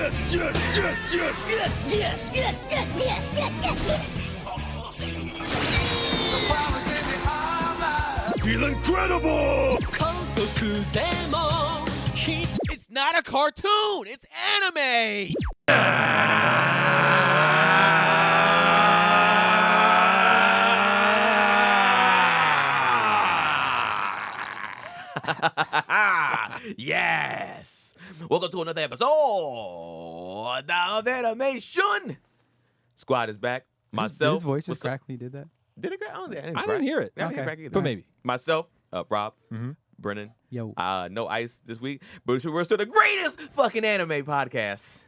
Feel incredible! It's not a cartoon, it's anime! Yes! Welcome to another episode of Animeshun! Squad is back. Myself. His voice just cracked when he did that. Did it crack? I didn't hear it. I didn't hear it crack either. But maybe. Myself, Rob, Brennan. Yo. No ice this week, but we're still the greatest fucking anime podcast.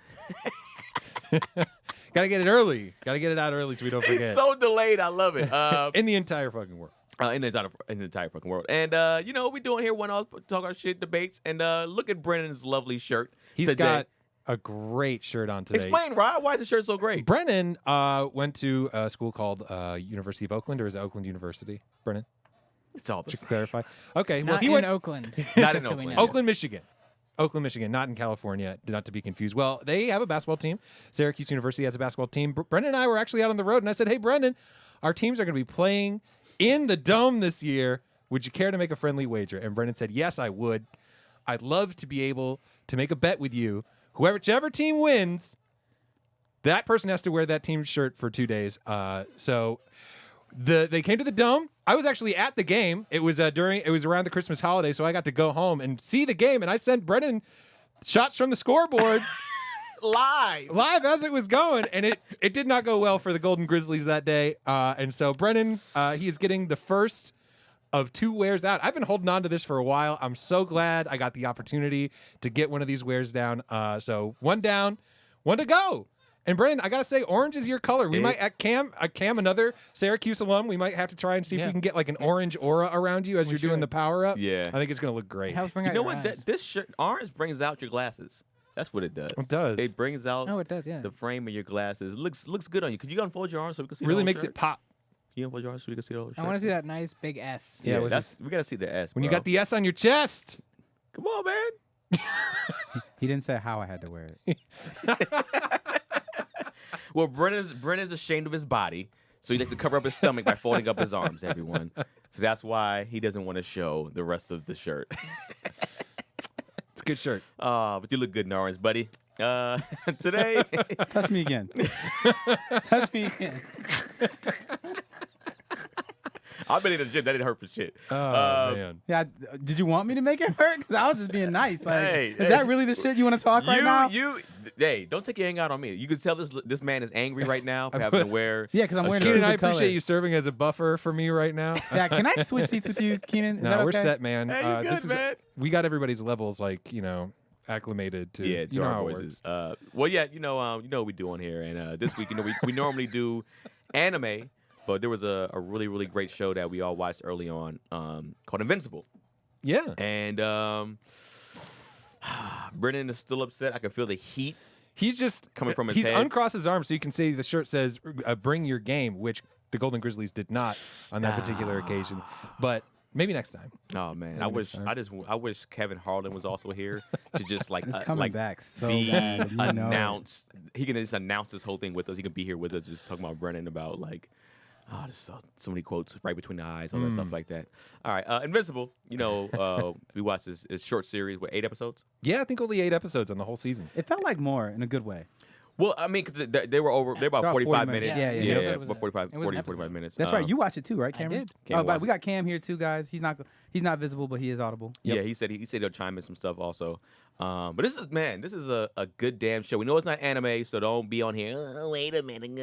Gotta get it early. Gotta get it out early so we don't forget. It's so delayed. I love it. In the entire fucking world. In the entire fucking world. And, you know, what we doing here, one all talk our shit, debates, and look at Brennan's lovely shirt. He's today. got a great shirt on today. Explain, Rob, why is the shirt so great? Brennan went to a school called University of Oakland, or is it Oakland University? Brennan? It's all the Just same. clarify. Okay, Not well, he in went Oakland. Not in Just so we Oakland. know. Oakland, Michigan. Oakland, Michigan, not in California, not to be confused. Well, they have a basketball team. Syracuse University has a basketball team. Brendan and I were actually out on the road, and I said, hey, Brendan, our teams are going to be playing in the Dome this year. Would you care to make a friendly wager? And Brendan said, yes, I would. I'd love to be able to make a bet with you. Whichever team wins, that person has to wear that team's shirt for 2 days. So they came to the Dome. I was actually at the game. It was around the Christmas holiday, so I got to go home and see the game. And I sent Brennan shots from the scoreboard live as it was going, and it did not go well for the Golden Grizzlies that day. And so Brennan, he is getting the first of 2 wears out. I've been holding on to this for a while. I'm so glad I got the opportunity to get one of these wears down. So 1 down, 1 to go. And Brennan, I gotta say, orange is your color. We might at Cam, another Syracuse alum. We might have to try and see if we can get like an orange aura around you as you're doing the power up. Yeah, I think it's gonna look great. Helps bring you out know your what? eyes. This shirt, orange, brings out your glasses. That's what it does. It does. It brings out Oh, it does, yeah. the frame of your glasses. It looks good on you. Could you unfold your arms so we can see? Really the whole makes shirt? it pop. Can you unfold your arms so we can see the whole shirt? I want to see that nice big S. Yeah, Yeah, we gotta see the S. When you bro. got the S on your chest. Come on, man. He didn't say how I had to wear it. Well, Brennan's ashamed of his body, so he likes to cover up his stomach by folding up his arms, everyone. So that's why he doesn't want to show the rest of the shirt. It's a good shirt. But you look good in orange, buddy. Today, Touch me again. Touch me again. I've been in the gym. That didn't hurt for shit. Oh man. Yeah, did you want me to make it hurt? Because I was just being nice. Like, Hey, is that really the shit you want to talk right now? Hey, don't take your anger out on me. You can tell this man is angry right now for having to wear. Yeah, because I'm wearing a Keenan, stupid I appreciate color. you serving as a buffer for me right now. Yeah, can I switch seats with you, Keenan? Is that No, okay? we're set, man. Hey, you good, man? We got everybody's levels acclimated to. Yeah, to you know our how it voices. works. Well, yeah, you know what we do on here, and this week, we normally do anime, but there was a really really great show that we all watched early on, called Invincible, Yeah. and Brennan is still upset. I can feel the heat. He's just Coming from his he's head. uncrossed his arms so you can see the shirt says "Bring your game," which the Golden Grizzlies did not on that particular occasion. But maybe next time. Oh man, Maybe I wish Kevin Harlan was also here to just like It's coming back so be bad. You know it. announced. He can just announce this whole thing with us. He can be here with us, just talking about Brennan about like. Oh, there's so many quotes right between the eyes, all that stuff like that. All right, Invincible. We watched this short series with 8 episodes. Yeah, I think only 8 episodes on the whole season. It felt like more in a good way. Well, I mean, because they were over. They're about About 45 40 minutes. minutes. Yeah, yeah. about 45, it was an 40, 45 episode. minutes. That's right. You watched it too, right, Cameron? did. Cam But watched we got Cam here too, guys. He's not visible, but he is audible. Yeah, he said he'll chime in some stuff also. But this is a good damn show. We know it's not anime, so don't be on here. Oh, wait a minute,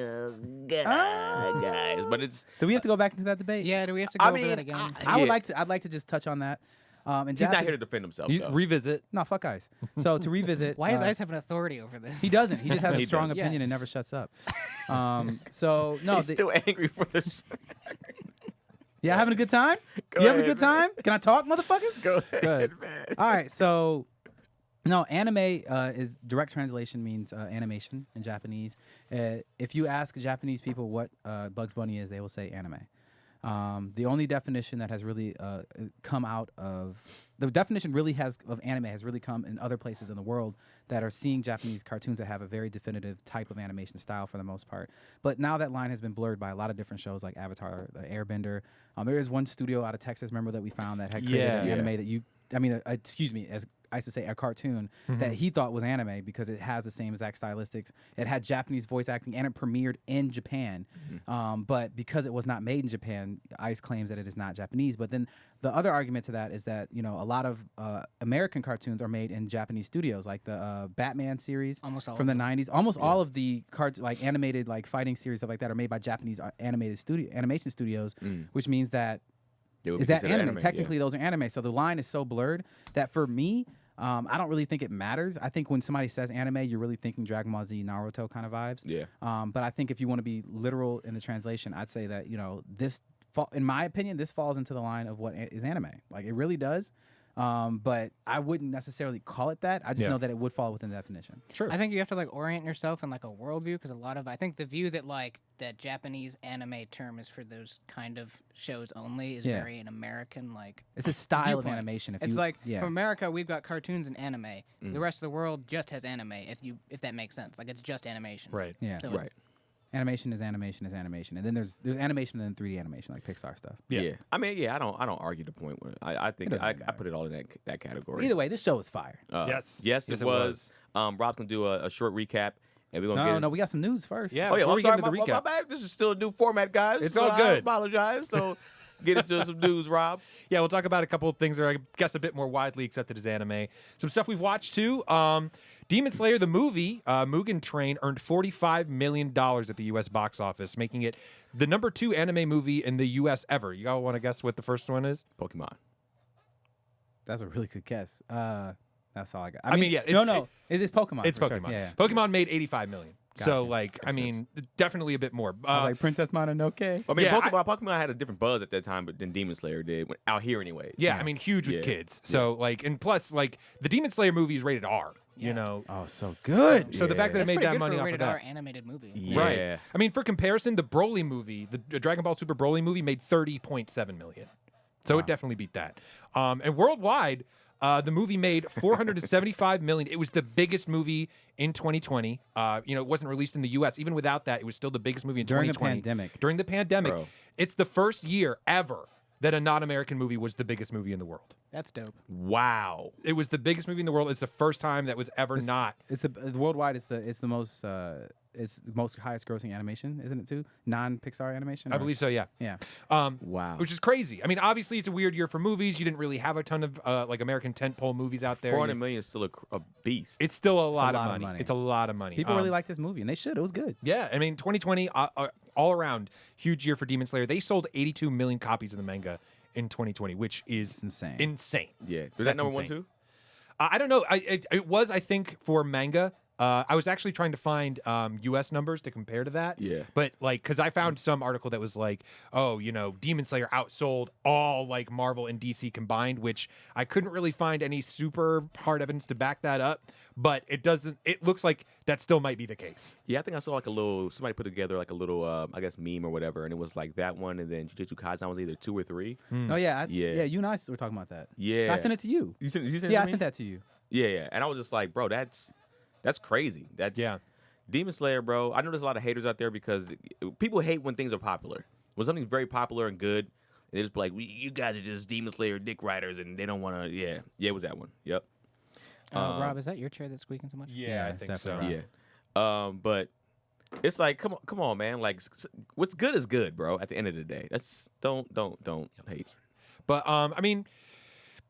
guys. But it's. Do we have to go back into that debate? Yeah, do we have to go over that again? I'd like to just touch on that. And He's not here to defend himself. You though. revisit. No, fuck Ice. So to revisit, Why does Ice have an authority over this? he doesn't. He just has a He strong does. opinion and never shuts up. So no, He's still angry for the show. yeah, having a good time. Go You having a ahead, good time? Can I talk, motherfuckers? Go ahead, Good. man. All right, so no, anime is direct translation means animation in Japanese. If you ask Japanese people what Bugs Bunny is, they will say anime. The only definition that has really come out of the definition really has of anime has really come in other places in the world that are seeing Japanese cartoons that have a very definitive type of animation style for the most part. But now that line has been blurred by a lot of different shows like Avatar, Airbender. There is one studio out of Texas, remember, that we found that had created an anime that excuse me, as I used to say, a cartoon that he thought was anime because it has the same exact stylistics. It had Japanese voice acting and it premiered in Japan. But because it was not made in Japan, ICE claims that it is not Japanese. But then the other argument to that is that, a lot of American cartoons are made in Japanese studios, like the Batman series from the 90s. Almost all of the animated fighting series, stuff like that, are made by Japanese animation studios, which means that is that anime? Technically, those are anime. So the line is so blurred that for me, I don't really think it matters. I think when somebody says anime, you're really thinking Dragon Ball Z, Naruto kind of vibes. Yeah. But I think if you want to be literal in the translation, I'd say that in my opinion, this falls into the line of what is anime. Like, it really does. But I wouldn't necessarily call it that. I just know that it would fall within the definition. Sure. I think you have to orient yourself in a worldview, because I think the view that that Japanese anime term is for those kind of shows only is very an American it's a style viewpoint. of animation. It's from America we've got cartoons and anime. The rest of the world just has anime. If that makes sense, it's just animation. Right. Yeah. So Right. Animation is animation is animation, and then there's animation and then 3D animation like Pixar stuff. Yeah. I mean, I don't argue the point. I think It doesn't I really matter. put it all in that category. Either way, this show is fire. Yes, it was. Rob's gonna do a short recap, and we're gonna No, we got some news first. Yeah. Oh yeah, before I'm we sorry, get into the my recap. bad. This is still a new format, guys. It's So all I good. apologize. So get into some news, Rob. Yeah, we'll talk about a couple of things that are, I guess, a bit more widely accepted as anime. Some stuff we've watched, too. Demon Slayer, the movie, Mugen Train, earned $45 million at the U.S. box office, making it the number 2 anime movie in the U.S. ever. You all want to guess what the first one is? Pokemon. That's a really good guess. That's all I got. I mean, yeah, it's Pokemon. It's for Pokemon. Sure. Yeah. Pokemon made $85 million. So, Gotcha. I mean, definitely a bit more. I was like, Princess Mononoke. I mean, Yeah, Pokemon had a different buzz at that time, but than Demon Slayer did out here anyway. Yeah, I mean, huge with kids. So, and plus, the Demon Slayer movie is rated R. You know, Oh, so good. so the fact that it That's made pretty that good money for a off of rated that. R animated movie. Yeah. Right. I mean, for comparison, the Broly movie, the Dragon Ball Super Broly movie, made $30.7 million. So it definitely beat that. And worldwide, the movie made $475 million. It was the biggest movie in 2020. It wasn't released in the U.S. Even without that, it was still the biggest movie in During the 2020. pandemic. During the pandemic. Bro. It's the first year ever that a non-American movie was the biggest movie in the world. That's dope. Wow. It was the biggest movie in the world. It's the first time that was ever not. It's the worldwide. It's the most highest grossing animation, isn't it too? Non-Pixar animation. I believe so, yeah. Yeah. Wow. Which is crazy. I mean, obviously, it's a weird year for movies. You didn't really have a ton of American tentpole movies out there. 400 million is still a beast. It's still a lot, lot of of money. money. It's a lot of money. People really like this movie, and they should. It was good. Yeah, I mean, 2020, all around, huge year for Demon Slayer. They sold 82 million copies of the manga in 2020, which is It's insane. Insane. Yeah. Was That's that number one insane. too? I don't know. It was, I think, for manga. I was actually trying to find U.S. numbers to compare to that. Yeah. But, because I found some article that was like, Demon Slayer outsold all, Marvel and DC combined, which I couldn't really find any super hard evidence to back that up. But it looks like that still might be the case. Yeah, I think I saw somebody put together a little, I guess, meme or whatever, and it was like that one, and then Jujutsu Kaisen was either 2 or 3. Oh yeah. Yeah. You and I were talking about that. Yeah. I sent it to you. You sent it Yeah, to I me? sent that to you. Yeah. And I was just like, bro, that's crazy. Yeah. Demon Slayer, bro. I know there's a lot of haters out there because people hate when things are popular. When something's very popular and good, they just be like, you guys are just Demon Slayer dick riders, and they don't want to. Yeah, it was that one. Yep. Rob, is that your chair that's squeaking so much? Yeah, I it's think so. definitely Yeah. But it's like, come on, man. What's good is good, bro. At the end of the day, that's don't hate. But I mean,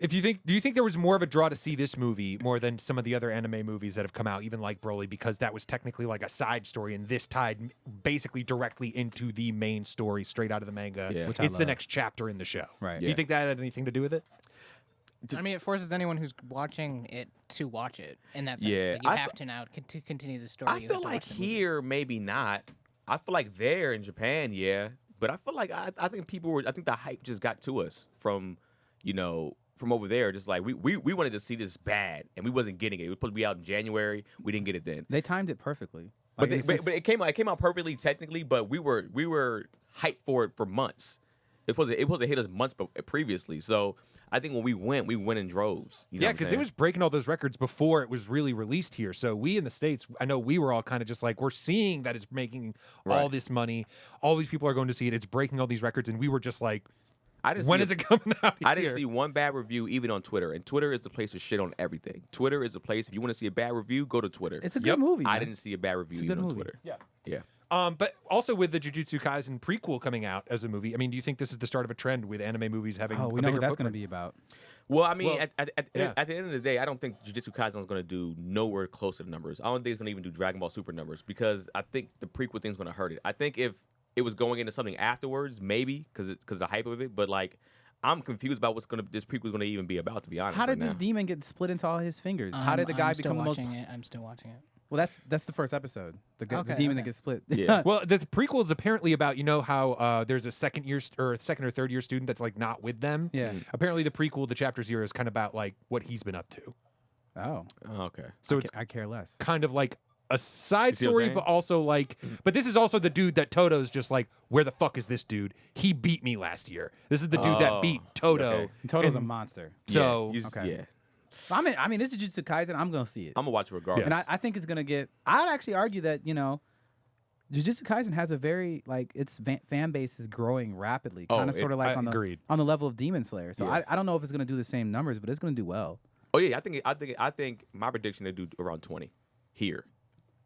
do you think there was more of a draw to see this movie more than some of the other anime movies that have come out, even like Broly, because that was technically like a side story, and this tied basically directly into the main story straight out of the manga. Yeah. Which I It's the love. next chapter in the show. Right. Do you think that had anything to do with it? I mean, it forces anyone who's watching it to watch it in that sense. Yeah, That you I have to now to continue the story. I you feel have to like watch the movie. here maybe not. I feel like there in Japan, yeah. But I feel like I think I think the hype just got to us from over there. Just like we wanted to see this bad, and we wasn't getting it. It was supposed to be out in January. We didn't get it then. They timed it perfectly. But it came out perfectly technically. But we were hyped for it for months. It was to hit us months previously. So I think when we went in droves. You know Yeah, what I'm because it saying? was breaking all those records before it was really released here. So we in the States, I know we were all kind of just like, we're seeing that it's making all Right. this money. All these people are going to see it. It's breaking all these records. And we were just like, I didn't when see is it coming out here? I didn't see one bad review even on Twitter. And Twitter is the place to shit on everything. Twitter is the place. If you want to see a bad review, go to Twitter. It's a good Yep. movie. I man. didn't see a bad review It's a even good on movie. Twitter. Yeah. Yeah. But also with the Jujutsu Kaisen prequel coming out as a movie, I mean, do you think this is the start of a trend with anime movies having Oh, we a know bigger what that's going to footprint? be about. Well, I mean, Well, at the end of the day, I don't think Jujutsu Kaisen is going to do nowhere close to the numbers. I don't think it's going to even do Dragon Ball Super numbers because I think the prequel thing's going to hurt it. I think if it was going into something afterwards, maybe because of the hype of it, but like I'm confused about this prequel is going to even be about. To be honest, How did right this now. demon get split into all his fingers? How did the guy I'm still become the most? watching it. I'm still watching it. Well, that's the first episode. The Okay, demon that okay. gets split. Yeah. Well, the prequel is apparently about, you know how there's a second or third year student that's like not with them. Yeah. Apparently, the prequel, the chapter 0, is kind of about like what he's been up to. Oh, Oh, okay. So it's I care less. kind of like a side You see what I'm story, saying? but also like, but this is also the dude that Toto's just like, where the fuck is this dude? He beat me last year. This is the dude that Oh, beat Toto. okay. And Toto's a And monster. So yeah, okay. yeah, I mean, this is Jujutsu Kaisen. I'm gonna see it, I'm gonna watch it regardless. and I think it's gonna get. I'd actually argue that Jujutsu Kaisen has a very its fan base is growing rapidly, Oh, kind of sort of like I on the agreed. on the level of Demon Slayer. So Yeah. I don't know if it's gonna do the same numbers, but it's gonna do well. Oh yeah, I think my prediction to do around 20 here.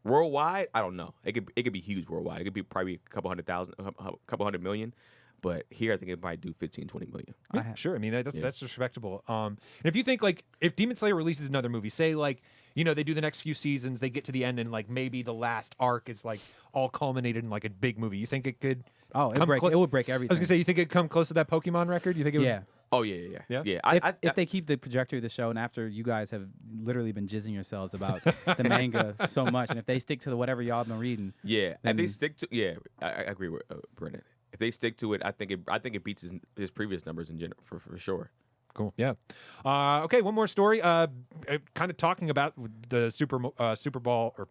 Worldwide, I don't know. It could be huge worldwide. It could be probably a couple hundred million. But here, I think it might do 15, 20 million. Yeah, sure. I mean, that's Yeah. that's respectable. And if you think like if Demon Slayer releases another movie, say like they do the next few seasons, they get to the end, and like maybe the last arc is like all culminated in like a big movie. You think it could? Oh, come it would break I everything. was gonna say, you think it'd come close to that Pokemon record? You think it would? yeah. Oh yeah. Yeah? If they keep the trajectory of the show, and after you guys have literally been jizzing yourselves about the manga so much, and if they stick to if y'all been reading, Yeah, then- if they stick to I agree with Brennan. If they stick to it, I think it beats his previous numbers in general for sure. Cool. Yeah. Okay. One more story. Kind of talking about the Super Ball or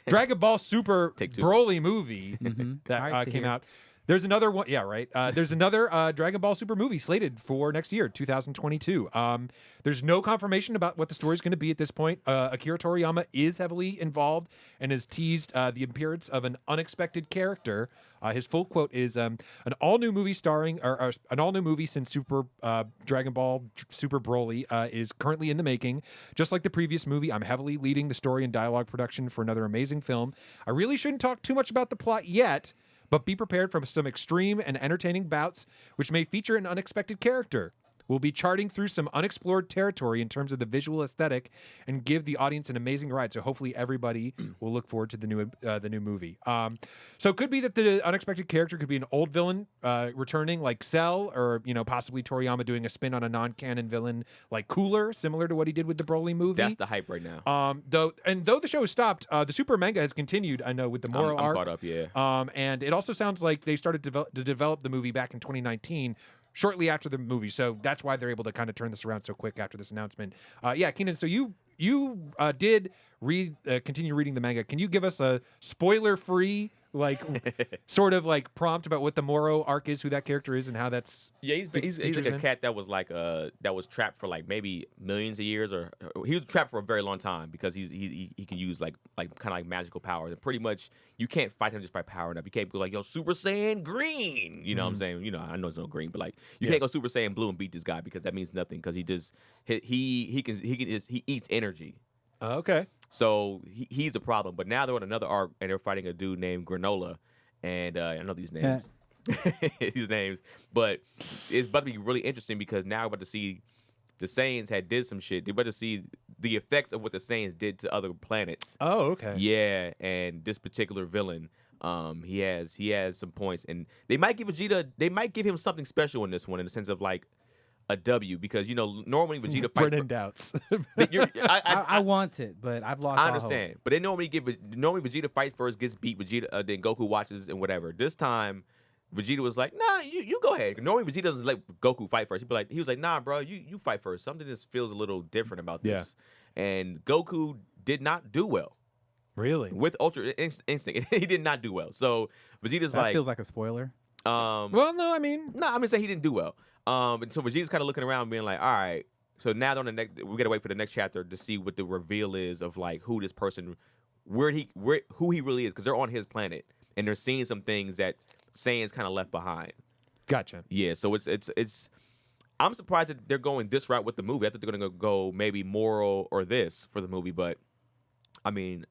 Dragon Ball Super Take two. Broly movie that All right, to came hear. out. There's another one. Yeah, right. There's another Dragon Ball Super movie slated for next year, 2022. There's no confirmation about what the story is going to be at this point. Akira Toriyama is heavily involved and has teased the appearance of an unexpected character. His full quote is, "An all-new movie starring, or an all-new movie since Super Dragon Ball Super Broly is currently in the making. Just like the previous movie, I'm heavily leading the story and dialogue production for another amazing film. I really shouldn't talk too much about the plot yet, but be prepared for some extreme and entertaining bouts, which may feature an unexpected character. We'll be charting through some unexplored territory in terms of the visual aesthetic and give the audience an amazing ride. So hopefully everybody will look forward to the new movie. So it could be that the unexpected character could be an old villain returning like Cell, or possibly Toriyama doing a spin on a non-canon villain like Cooler, similar to what he did with the Broly movie. That's the hype right now. Though the show has stopped, the Super manga has continued. I know with the Moro I'm arc. caught up. Yeah. And it also sounds like they started to develop the movie back in 2019, shortly after the movie. So that's why they're able to kind of turn this around so quick after this announcement. Yeah, Keenan, so you did continue reading the manga. Can you give us a spoiler-free, sort of prompt about what the Moro arc is, who that character is, and how that's Yeah, he's like features a in? cat that was that was trapped for maybe millions of years, or he was trapped for a very long time because he can use kind of like magical powers, and pretty much you can't fight him just by powering up. You can't go yo Super Saiyan Green, you know what I'm saying? I know it's no green, but you can't go Super Saiyan Blue and beat this guy because that means nothing because he eats energy. Okay. So he's a problem. But now they're on another arc and they're fighting a dude named Granola, and I know these names. These names, but it's about to be really interesting because now we're about to see the Saiyans did some shit. They're about to see the effects of what the Saiyans did to other planets. Oh, okay. Yeah, and this particular villain, he has some points, and they might give him something special in this one in the sense of a W, because normally Vegeta fights. Brennan doubts. I want it, but I've lost. I all hope. understand, but they normally Vegeta fights first, gets beat, Vegeta, then Goku watches and whatever. This time, Vegeta was like, "Nah, you go ahead." Normally Vegeta doesn't let Goku fight first. He was like, "Nah, bro, you fight first. Something just feels a little different about this." And Goku did not do well Really? with Ultra Instinct. He did not do well. So Vegeta's That feels like a spoiler. Well, no, I mean, No, I'm gonna say he didn't do well. And so Vegeta's kind of looking around, being like, all right. So now they're on the next. We gotta wait for the next chapter to see what the reveal is of like who this person, who he really is, because they're on his planet and they're seeing some things that Saiyans kind of left behind. gotcha. Yeah, so it's. I'm surprised that they're going this route with the movie. I thought they're gonna go maybe moral or this for the movie, but I mean,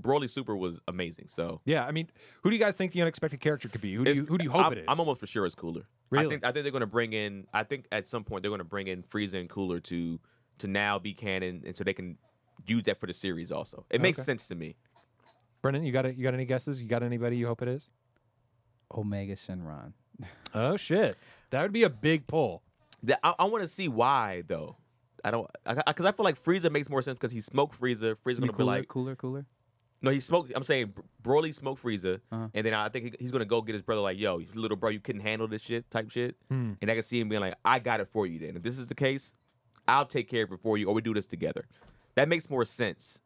Broly Super was amazing. So Yeah, I mean, who do you guys think the unexpected character could be? Who do you hope it is? I'm almost for sure it's Cooler. Really? I think they're gonna bring in. I think at some point they're gonna bring in Frieza and Cooler to now be canon, and so they can use that for the series. Also, it makes Okay. sense to me. Brennan, you got any guesses? You got anybody you hope it is? Omega Shenron. Oh shit, that would be a big pull. I want to see why though. Because I feel like Frieza makes more sense because he smoked Frieza. Frieza's gonna be like, cooler. no, he smoked. I'm saying Broly smoked Frieza, Uh-huh. and then I think he's gonna go get his brother like, yo, little bro, you couldn't handle this shit type shit, and I can see him being like, I got it for you. Then if this is the case, I'll take care of it for you, or we do this together. That makes more sense.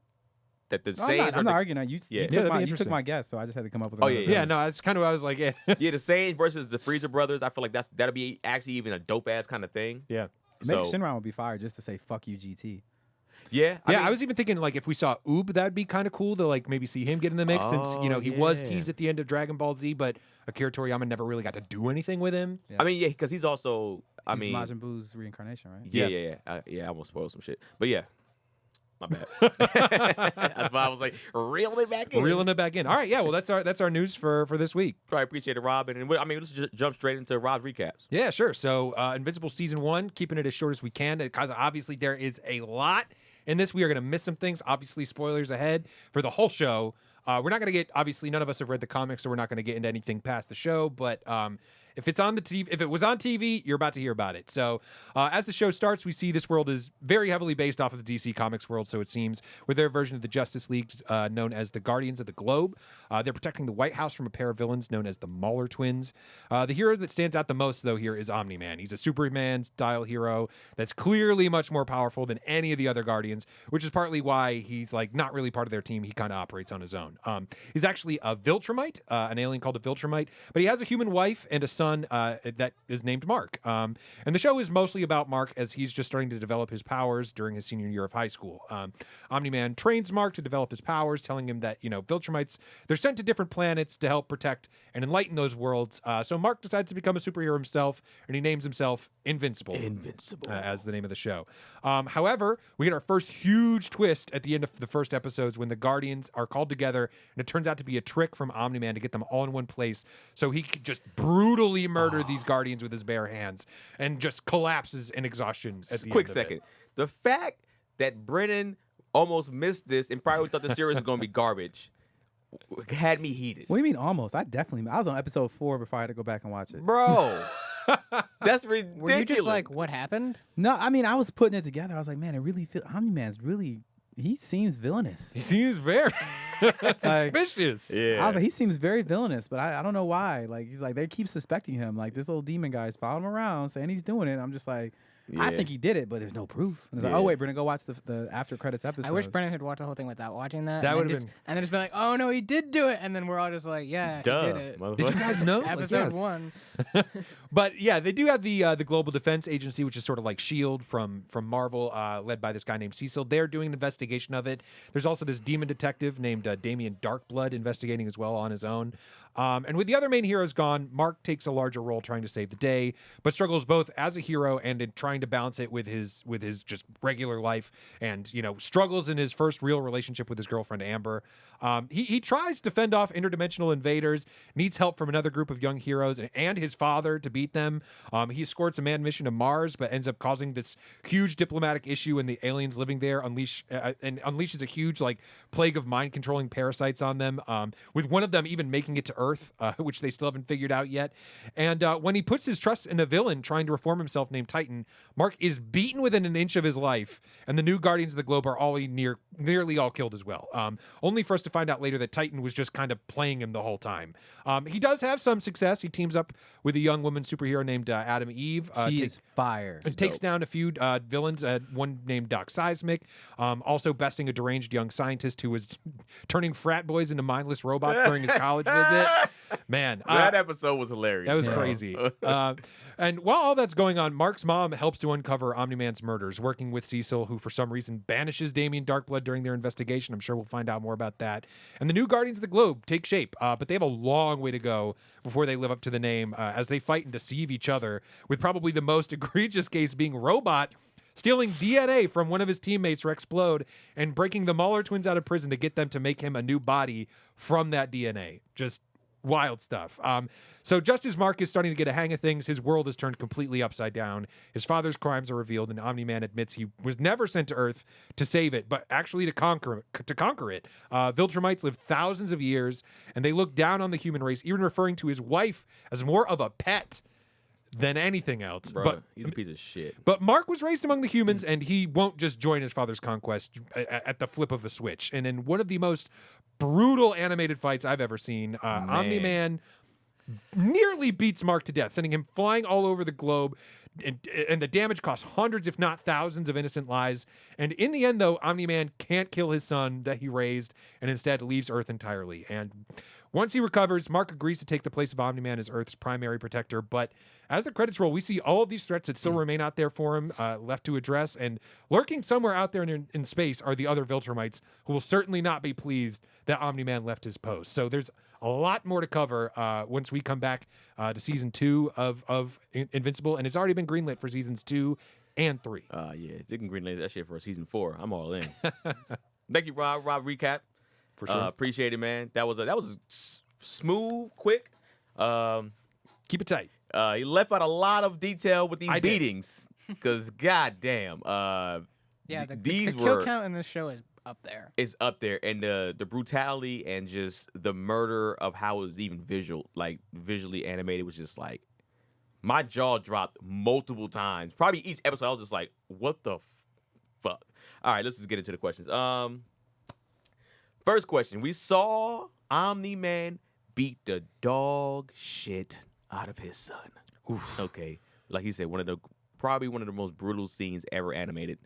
That the Saiyans I'm not arguing that. You Yeah. took that'd be you took interesting. my guess, so I just had to come up with. Oh, another yeah, one. Yeah, no, that's kind of what I was like. Yeah, yeah, the Saiyans versus the Frieza brothers. I feel like that'll be actually even a dope ass kind of thing. yeah. Omega So Shenron would be fired just to say "fuck you, GT." yeah, I mean, was even thinking like if we saw Oob, that'd be kind of cool to like maybe see him get in the mix since Oh, he was yeah. teased at the end of Dragon Ball Z, but Akira Toriyama never really got to do anything with him. Yeah. I mean, yeah, because he's also. I He's mean, Majin Buu's reincarnation, right? yeah. I almost spoiled some shit, but yeah, my bad. That's why I was like reeling it back in. Reeling it back in. All right, yeah. Well, that's our news for this week. Probably appreciate it, Robin. And let's just jump straight into Rob's recaps. Yeah, sure. So, Invincible Season 1, keeping it as short as we can, because obviously there is a lot in this. We are going to miss some things. Obviously, spoilers ahead for the whole show. We're not going to get, obviously, none of us have read the comics, so we're not going to get into anything past the show. But if it's on the TV, if it was on TV, you're about to hear about it. So, as the show starts, we see this world is very heavily based off of the DC Comics world. So it seems with their version of the Justice League, known as the Guardians of the Globe, they're protecting the White House from a pair of villains known as the Mauler twins. The hero that stands out the most, though, here is Omni-Man. He's a Superman-style hero that's clearly much more powerful than any of the other Guardians, which is partly why he's like not really part of their team. He kind of operates on his own. He's actually a Viltrumite, an alien called a Viltrumite, but he has a human wife and a son that is named Mark. And the show is mostly about Mark as he's just starting to develop his powers during his senior year of high school. Omni-Man trains Mark to develop his powers, telling him that, Viltrumites, they're sent to different planets to help protect and enlighten those worlds. So Mark decides to become a superhero himself, and he names himself Invincible. Invincible. As the name of the show. However, we get our first huge twist at the end of the first episodes when the Guardians are called together, and it turns out to be a trick from Omni-Man to get them all in one place so he could just brutally murder these Guardians with his bare hands and just collapses in exhaustion at the Quick end of second. it. The fact that Brennan almost missed this and probably thought the series was going to be garbage had me heated. What do you mean almost? I was on episode 4 before I had to go back and watch it. Bro, that's ridiculous. Were you just like, what happened? No, I mean I was putting it together. I was like, man, it really feels Omni-Man's really. He seems villainous. He seems very suspicious. Yeah. I was like, he seems very villainous, but I don't know why. Like he's like they keep suspecting him. Like this little demon guy's following him around, saying he's doing it. I'm just like, I Yeah. think he did it, but there's no proof. And it's like, Yeah. oh wait, Brennan, go watch the after credits episode. I wish Brennan had watched the whole thing without watching that. That and then would've just- been- And then just be like, oh no, he did do it. And then we're all just like, yeah, Duh, he did it. motherfucker. Did you guys know? Episode Like, yes. 1. But yeah, they do have the Global Defense Agency, which is sort of like S.H.I.E.L.D. from Marvel, led by this guy named Cecil. They're doing an investigation of it. There's also this demon detective named Damian Darkblood investigating as well on his own. And with the other main heroes gone, Mark takes a larger role trying to save the day, but struggles both as a hero and in trying to balance it with his just regular life, and struggles in his first real relationship with his girlfriend Amber. He tries to fend off interdimensional invaders, needs help from another group of young heroes and his father to beat them. He escorts a manned mission to Mars, but ends up causing this huge diplomatic issue, and the aliens living there unleashes a huge plague of mind controlling parasites on them. With one of them even making it to Earth, which they still haven't figured out yet. And when he puts his trust in a villain trying to reform himself named Titan, Mark is beaten within an inch of his life, and the new Guardians of the Globe are nearly all killed as well. Only for us to find out later that Titan was just kind of playing him the whole time. He does have some success. He teams up with a young woman superhero named Adam Eve. She is fire. And takes down a few villains, one named Doc Seismic, also besting a deranged young scientist who was turning frat boys into mindless robots during his college visit. Man, that episode was hilarious. that was crazy. And while all that's going on, Mark's mom helps to uncover Omni-Man's murders, working with Cecil, who for some reason banishes Damian Darkblood during their investigation. I'm sure we'll find out more about that. And the new Guardians of the Globe take shape, but they have a long way to go before they live up to the name as they fight and deceive each other, with probably the most egregious case being Robot stealing DNA from one of his teammates, Rexplode, and breaking the Mauler twins out of prison to get them to make him a new body from that DNA. Just wild stuff. So just as Mark is starting to get a hang of things, his world is turned completely upside down. His father's crimes are revealed, and Omni-Man admits he was never sent to Earth to save it, but actually to conquer it. Viltrumites live thousands of years, and they look down on the human race, even referring to his wife as more of a pet than anything else. Bro, but he's a piece of shit. But Mark was raised among the humans, and he won't just join his father's conquest at the flip of a switch. And in one of the most brutal animated fights I've ever seen, Omni-Man nearly beats Mark to death, sending him flying all over the globe. And the damage costs hundreds, if not thousands, of innocent lives. And in the end, though, Omni-Man can't kill his son that he raised and instead leaves Earth entirely. And once he recovers, Mark agrees to take the place of Omni-Man as Earth's primary protector. But as the credits roll, we see all of these threats that still remain out there for him, left to address. And lurking somewhere out there in space are the other Viltrumites, who will certainly not be pleased that Omni-Man left his post. So there's a lot more to cover once we come back to season 2 of Invincible. And it's already been greenlit for seasons 2 and 3. Yeah, they can greenlight that shit for season 4. I'm all in. Thank you, Rob. Recap. For sure. Appreciate it, man. That was smooth, quick. Keep it tight. He left out a lot of detail with these beatings, because goddamn, the kill count in this show is up there. It's up there, and the brutality and just the murder of how it was even visually animated was just like, my jaw dropped multiple times. Probably each episode, I was just like, what the fuck? All right, let's just get into the questions. First question. We saw Omni-Man beat the dog shit out of his son. Oof. Okay. Like he said, probably one of the most brutal scenes ever animated.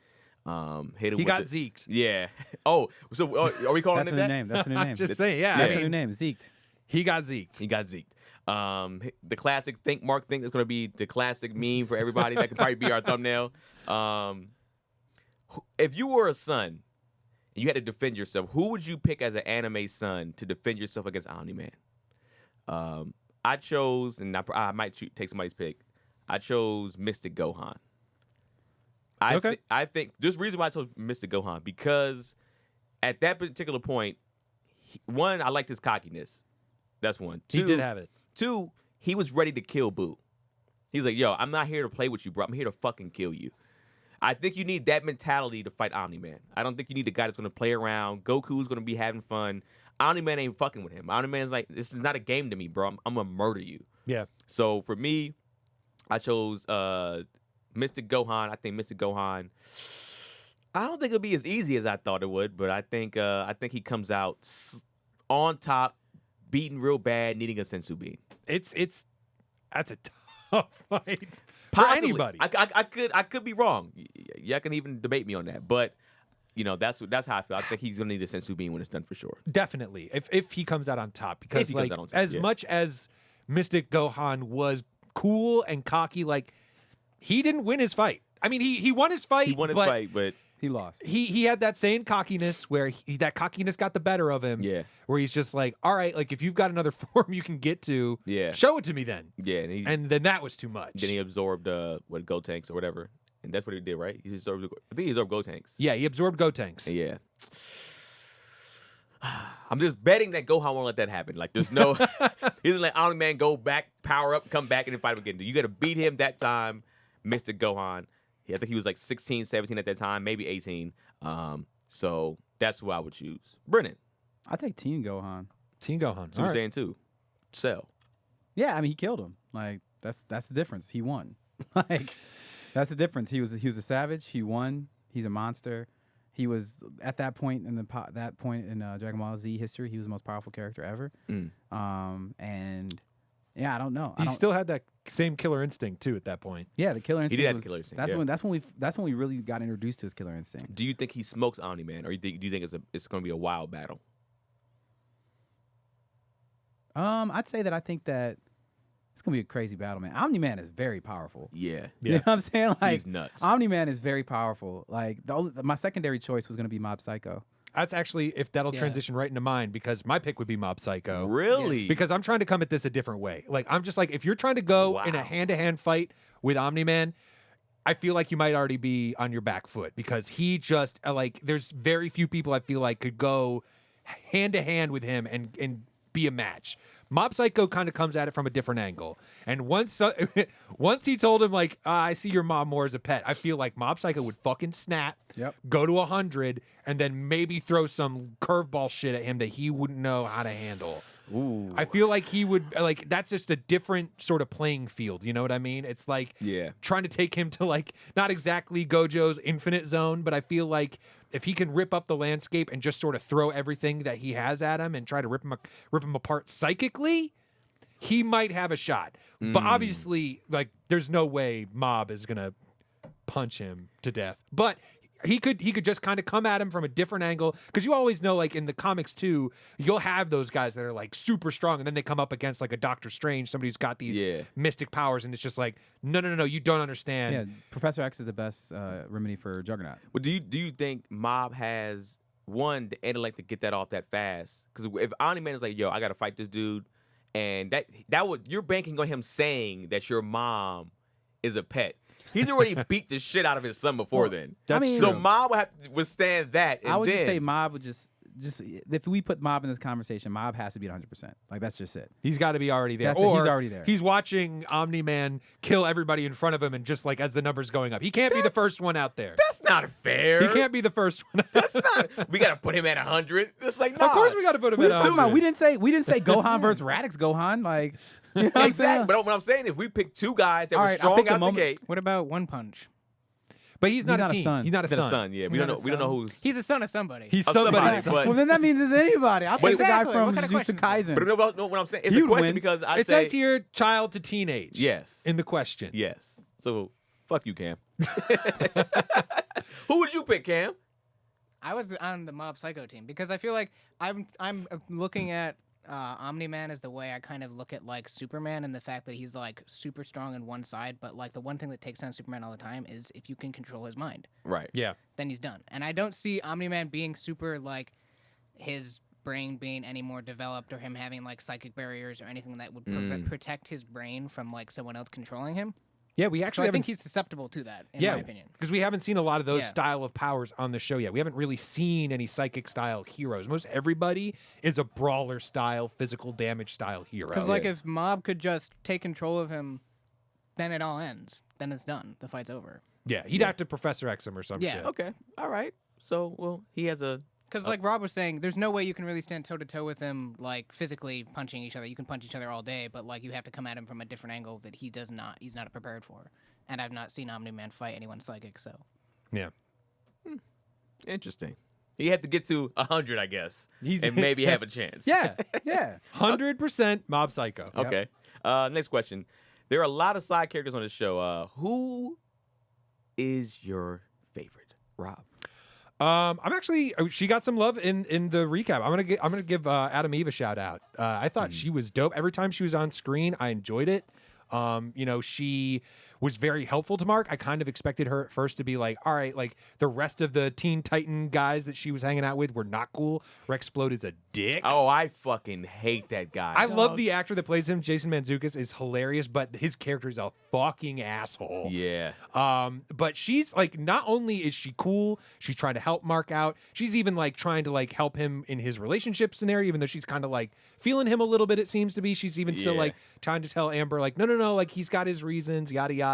He got zeked. Yeah. Oh, so are we calling That's it a new that? name. That's a new name. Just saying, yeah. That's a new name. Zeked. He got zeked. He got zeked. The classic Mark think is going to be the classic meme for everybody. That could probably be our thumbnail. If you were a son and you had to defend yourself, who would you pick as an anime son to defend yourself against Omni-Man? I chose, and I might take somebody's pick. I chose Mystic Gohan. I think there's a reason why I chose Mystic Gohan, because at that particular point, one, I liked his cockiness. That's one. Two, He did have it. Two, he was ready to kill Boo. He's like, yo, I'm not here to play with you, bro. I'm here to fucking kill you. I think you need that mentality to fight Omni-Man. I don't think you need a guy that's going to play around. Goku's going to be having fun. Omni-Man ain't fucking with him. Omni-Man's like, this is not a game to me, bro. I'm going to murder you. Yeah. So for me, I chose Mystic Gohan. I think Mystic Gohan, I don't think it'll be as easy as I thought it would, but I think he comes out on top, beaten real bad, needing a sensu bean. That's a tough fight. Possibly. For anybody. I could be wrong. Y'all can even debate me on that, but that's how I feel. I think he's gonna need a sensu bean when it's done for sure. Definitely, if he comes out on top, because like as much as Mystic Gohan was cool and cocky, like he didn't win his fight. I mean, he won his fight. He won his fight, but he lost. He had that same cockiness where that cockiness got the better of him. Yeah. Where he's just like, all right, like if you've got another form you can get to, show it to me then. Yeah. And then that was too much. Then he absorbed Gotenks or whatever, and that's what he did, right? I think he absorbed Gotenks. Yeah, he absorbed Gotenks. Yeah. I'm just betting that Gohan won't let that happen. Like, there's no, he doesn't let Omni-Man go back, power up, come back, and then fight him again. You got to beat him that time, Mr. Gohan. I think he was like 16, 17 at that time, maybe 18. So that's who I would choose. Brennan. I take Teen Gohan. Teen Gohan. So you're saying too. Cell. Yeah, I mean he killed him. Like that's the difference. He won. Like That's the difference. He was a savage. He won. He's a monster. He was at that point in Dragon Ball Z history. He was the most powerful character ever. And yeah, I don't know. He still had that same killer instinct too at that point. Yeah, the killer instinct. He did have the killer instinct. That's when we really got introduced to his killer instinct. Do you think he smokes Omni-Man, or do you think it's going to be a wild battle? I'd say that I think that it's gonna be a crazy battle, man. Omni-Man is very powerful. Yeah. You know what I'm saying? Like, he's nuts. Omni-Man is very powerful. Like, my secondary choice was gonna be Mob Psycho. That's actually, if that'll transition right into mine, because my pick would be Mob Psycho. Really? Because I'm trying to come at this a different way. Like, I'm just like, if you're trying to go in a hand-to-hand fight with Omni-Man, I feel like you might already be on your back foot, because he just, like, there's very few people I feel like could go hand-to-hand with him and be a match. Mob Psycho kind of comes at it from a different angle. And once he told him, like, I see your mom more as a pet, I feel like Mob Psycho would fucking snap, go to 100, and then maybe throw some curveball shit at him that he wouldn't know how to handle. Ooh. I feel like he would, like, that's just a different sort of playing field. You know what I mean? It's like trying to take him to, like, not exactly Gojo's infinite zone, but I feel like if he can rip up the landscape and just sort of throw everything that he has at him and try to rip him apart psychically, he might have a shot. But obviously, like, there's no way Mob is gonna punch him to death. But he could just kind of come at him from a different angle, because you always know, like in the comics too, you'll have those guys that are like super strong, and then they come up against like a Doctor Strange, somebody who's got these mystic powers, and it's just like, no, you don't understand. Yeah, Professor X is the best remedy for Juggernaut. But do you think Mob has the intellect to get that off that fast? Because if Omni-Man is like, yo, I gotta fight this dude, and you're banking on him saying that your mom is a pet. He's already beat the shit out of his son before then. That's true. So Mob would have to withstand that. And I would then, just say Mob would just if we put Mob in this conversation, Mob has to be at 100%. Like, that's just it. He's got to be already there. He's already there. He's watching Omni-Man kill everybody in front of him, and just like as the numbers going up, he can't be the first one out there. That's not fair. He can't be the first one. That's not. We gotta put him at 100. It's like, no. Of course we got to put him at 100. We didn't say Gohan versus Radix Gohan. Like, you know what I'm saying? But what I'm saying, if we pick two guys that were I'll strong pick a out the moment. gate, What about One Punch? But he's not a not a team. son. He's not a he's a son. son. Yeah, we don't know who's. He's a son of somebody. He's Of somebody, somebody's son. but- Well, then that means it's anybody. I'll take the guy Exactly. from What kind of Jujutsu question is Kaisen. But no, what I'm saying, it's You'd a question win. because I It say says here child to teenage. yes In the question. Yes. So fuck you, Cam. Who would you pick, Cam? I was on the Mob Psycho team because I feel like I'm looking at Omni-Man as the way I kind of look at like Superman, and the fact that he's like super strong on one side, but like the one thing that takes down Superman all the time is if you can control his mind, Right. Yeah. then he's done. And I don't see Omni-Man being super like his brain being any more developed, or him having like psychic barriers or anything that would protect his brain from like someone else controlling him. Yeah, we So actually I haven't think he's susceptible to that, in yeah, my opinion. because we haven't seen a lot of those Yeah. style of powers on the show yet. We haven't really seen any psychic style heroes. Most everybody is a brawler style, physical damage style hero. Because like if Mob could just take control of him, then it all ends. Then it's done. The fight's over. yeah, he'd have to Professor X him or some Yeah. shit. Okay. All right. So he has a. Because like Rob was saying, there's no way you can really stand toe to toe with him, like physically punching each other. You can punch each other all day, but like you have to come at him from a different angle that he's not prepared for. And I've not seen Omni-Man fight anyone psychic, so. Yeah. Interesting. You have to get to 100, I guess, He's- and maybe have a chance. Yeah, yeah. 100% Mob Psycho. Okay. Next question. There are a lot of side characters on the show. Who is your favorite, Rob? I'm actually. She got some love in the recap. I'm gonna give Adam Eve a shout out. I thought she was dope. Every time she was on screen, I enjoyed it. She was very helpful to Mark. I kind of expected her at first to be like, all right, like the rest of the Teen Titan guys that she was hanging out with were not cool. Rexplode is a dick. Oh, I fucking hate that guy. I love the actor that plays him. Jason Mantzoukas is hilarious, but his character is a fucking asshole. Yeah. But she's like, not only is she cool, she's trying to help Mark out. She's even like trying to like help him in his relationship scenario, even though she's kind of like feeling him a little bit, it seems to be. She's even still like trying to tell Amber like, no, like he's got his reasons, yada, yada.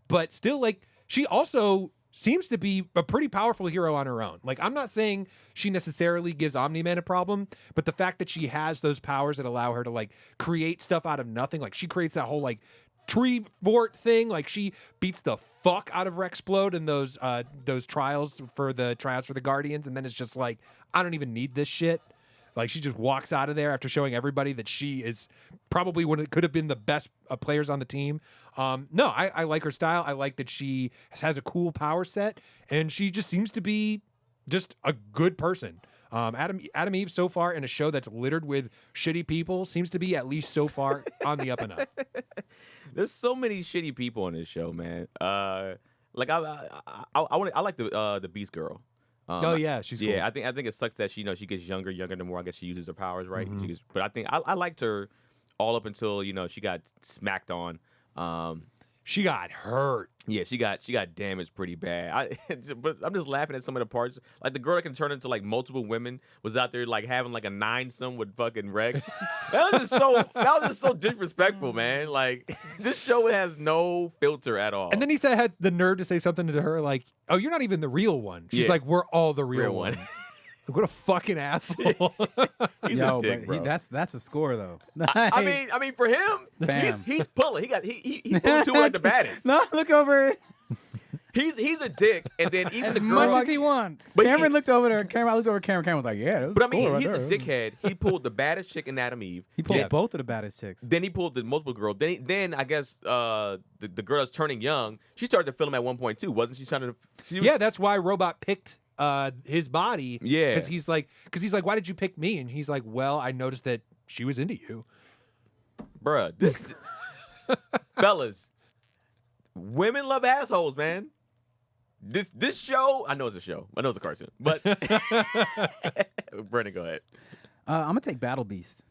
But still, like, she also seems to be a pretty powerful hero on her own. Like, I'm not saying she necessarily gives Omni-Man a problem, but the fact that she has those powers that allow her to like create stuff out of nothing, like she creates that whole like tree fort thing. Like she beats the fuck out of Rexplode in those trials for the tryouts for the Guardians, and then it's just like, I don't even need this shit. Like she just walks out of there after showing everybody that she is probably one of could have been the best players on the team. No, I like her style. I like that she has a cool power set, and she just seems to be just a good person. Adam Eve so far in a show that's littered with shitty people seems to be at least so far on the up and up. There's so many shitty people on this show, man. Like I like the Beast Girl. Oh yeah, she's cool. I think it sucks that she gets younger the more I guess she uses her powers, right? But I think I liked her all up until she got smacked on. She got hurt. Yeah, she got damaged pretty bad. But I'm just laughing at some of the parts. Like the girl that can turn into like multiple women was out there like having like a 9-some with fucking Rex. that was just so disrespectful, man. Like this show has no filter at all. And then he had the nerve to say something to her like, "Oh, you're not even the real one." She's Yeah. like, "We're all the real one." What a fucking asshole. He's a dick, bro. That's a score though. I mean, for him, Bam. he's pulling. He's pulling two like the baddest. No, look over it. He's a dick, and then even As the much girl. as he wants. But Cameron looked over there. Cameron looked over. Cameron was like, "Yeah." That was But I mean, cool right he's a there. dickhead. He pulled the baddest chick in Adam Eve. He pulled Yeah. both of the baddest chicks. Then he pulled the multiple girl. Then I guess the girl that's turning young. She started to film at one point too, wasn't she? Yeah, that's why Robot picked his body. Yeah. Because he's like, why did you pick me? And he's like, well, I noticed that she was into you. Bruh, this fellas, women love assholes, man. This show, I know it's a show. I know it's a cartoon, but Brennan, go ahead. I'm gonna take Battle Beast.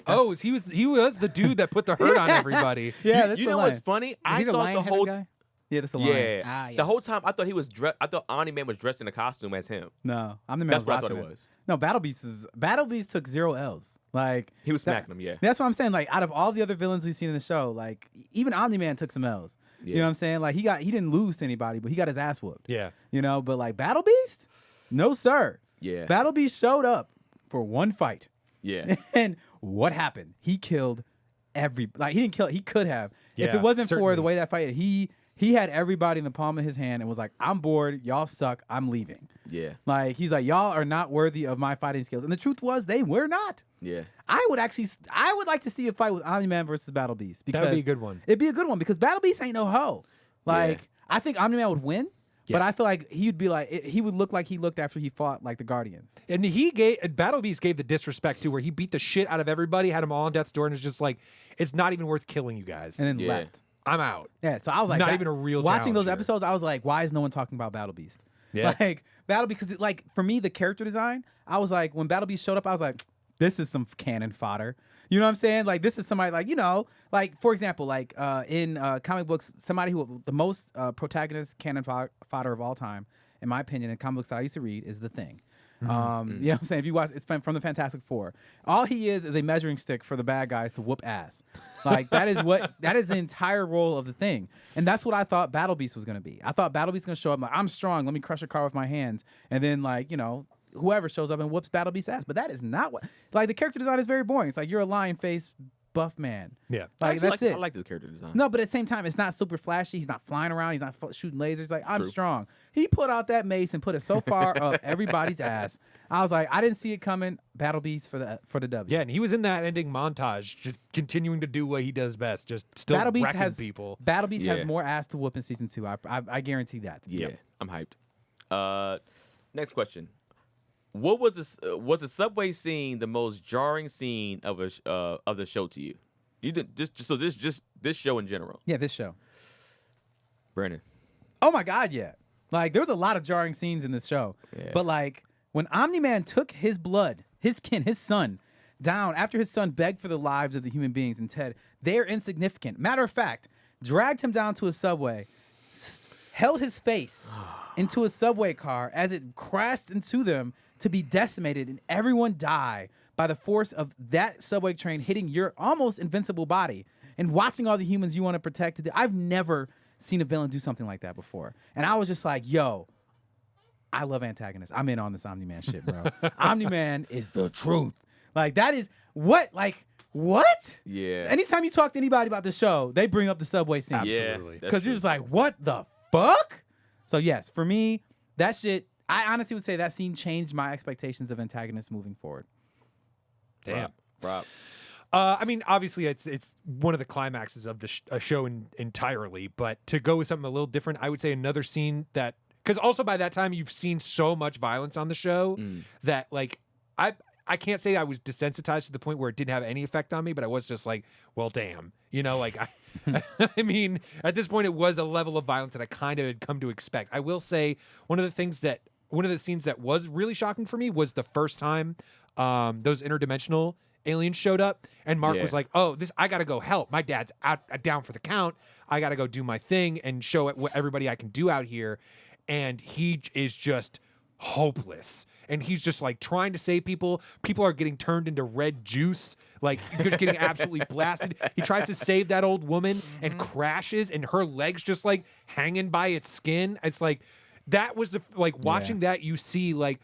Oh, he was the dude that put the hurt on everybody. Yeah, that's you the know line. what's funny? Is I he the thought the lion-headed whole guy? Yeah, that's the line. yeah, Ah, the whole yes. time I thought he was dressed. I thought Omni-Man was dressed in a costume as him. No, I'm the man. That's what I thought it was. No, Battle Beast took 0 L's. Like He was smacking him. Yeah, That's what I'm saying. Like out of all the other villains we've seen in the show, like even Omni-Man took some L's. You know Yeah. what I'm saying? Like he didn't lose to anybody, but he got his ass whooped. Yeah. But like Battle Beast, no sir. yeah, Battle Beast showed up for one fight, yeah. and what happened? He killed he didn't kill. He could have. If Yeah, it wasn't for certainly. the way that fight, he had everybody in the palm of his hand and was like, "I'm bored. Y'all suck. I'm leaving." Yeah, Like he's like, "Y'all are not worthy of my fighting skills." And the truth was, they were not. yeah. I would like to see a fight with Omni-Man versus Battle Beast because That would be a good one. It'd be a good one because Battle Beast ain't no hoe. Like Yeah. I think Omni-Man would win, but I feel like he'd be like he would look like he looked after he fought like the Guardians. And Battle Beast gave the disrespect to where he beat the shit out of everybody, had them all on death's door, and it's just like, it's not even worth killing you guys. And then Yeah. left. I'm out. Yeah, so I was like, Not even a real watching those challenger. episodes. I was like, why is no one talking about Battle Beast? Yeah. Like Battle because like for me the character design, I was like when Battle Beast showed up, I was like, this is some cannon fodder. You know what I'm saying? Like this is somebody like like for example, like in comic books, somebody who the most protagonist cannon fodder of all time, in my opinion, in comic books that I used to read is The Thing. You know what I'm saying? If you watch, it's from the Fantastic Four. All he is a measuring stick for the bad guys to whoop ass. Like that is the entire role of The Thing, and that's what I thought Battle Beast was gonna be. I thought Battle Beast was gonna show up like, I'm strong, let me crush a car with my hands, and then like whoever shows up and whoops Battle Beast's ass. But that is not what. Like the character design is very boring. It's like you're a lion face buff man. Yeah. Like that's it. I like this character design. No, but at the same time, it's not super flashy. He's not flying around. He's not shooting lasers. Like, I'm True. strong. He put out that mace and put it so far up everybody's ass. I was like, I didn't see it coming. Battle Beast for the W. Yeah, and he was in that ending montage, just continuing to do what he does best, just still Battle Beast wrecking has people. Battle Beast has Yeah. more ass to whoop in season 2. I guarantee that. Yeah, I'm hyped. Next question. What was the subway scene the most jarring scene of the show to you? You did this show in general, Yeah, this show. Brandon. Oh my God, yeah. Like there was a lot of jarring scenes in this show. Yeah. But like when Omni-Man took his blood, his kin, his son, down after his son begged for the lives of the human beings and Ted, they're insignificant. Matter of fact, dragged him down to a subway, held his face into a subway car as it crashed into them to be decimated and everyone die by the force of that subway train hitting your almost invincible body and watching all the humans you want to protect. I've never seen a villain do something like that before. And I was just like, yo, I love antagonists. I'm in on this Omni-Man shit, bro. Omni-Man is the truth. Like that is what, like what? Yeah. Anytime you talk to anybody about the show, they bring up the subway scene. Absolutely. Yeah, Because you're just like, what the fuck? So yes, for me, that shit, I honestly would say that scene changed my expectations of antagonists moving forward. Damn. Rob. I mean, obviously, it's one of the climaxes of the show entirely. But to go with something a little different, I would say another scene that, because also by that time you've seen so much violence on the show that like I can't say I was desensitized to the point where it didn't have any effect on me, but I was just like, well, damn, you know, like I mean, at this point it was a level of violence that I kind of had come to expect. I will say one of the scenes that was really shocking for me was the first time those interdimensional aliens showed up, and Mark was like, "Oh, I gotta go help. My dad's down for the count. I gotta go do my thing and show what everybody I can do out here." And he is just hopeless, and he's just like trying to save people. People are getting turned into red juice, like you're getting absolutely blasted. He tries to save that old woman and crashes, and her legs just like hanging by its skin. It's like that was watching that. You see like.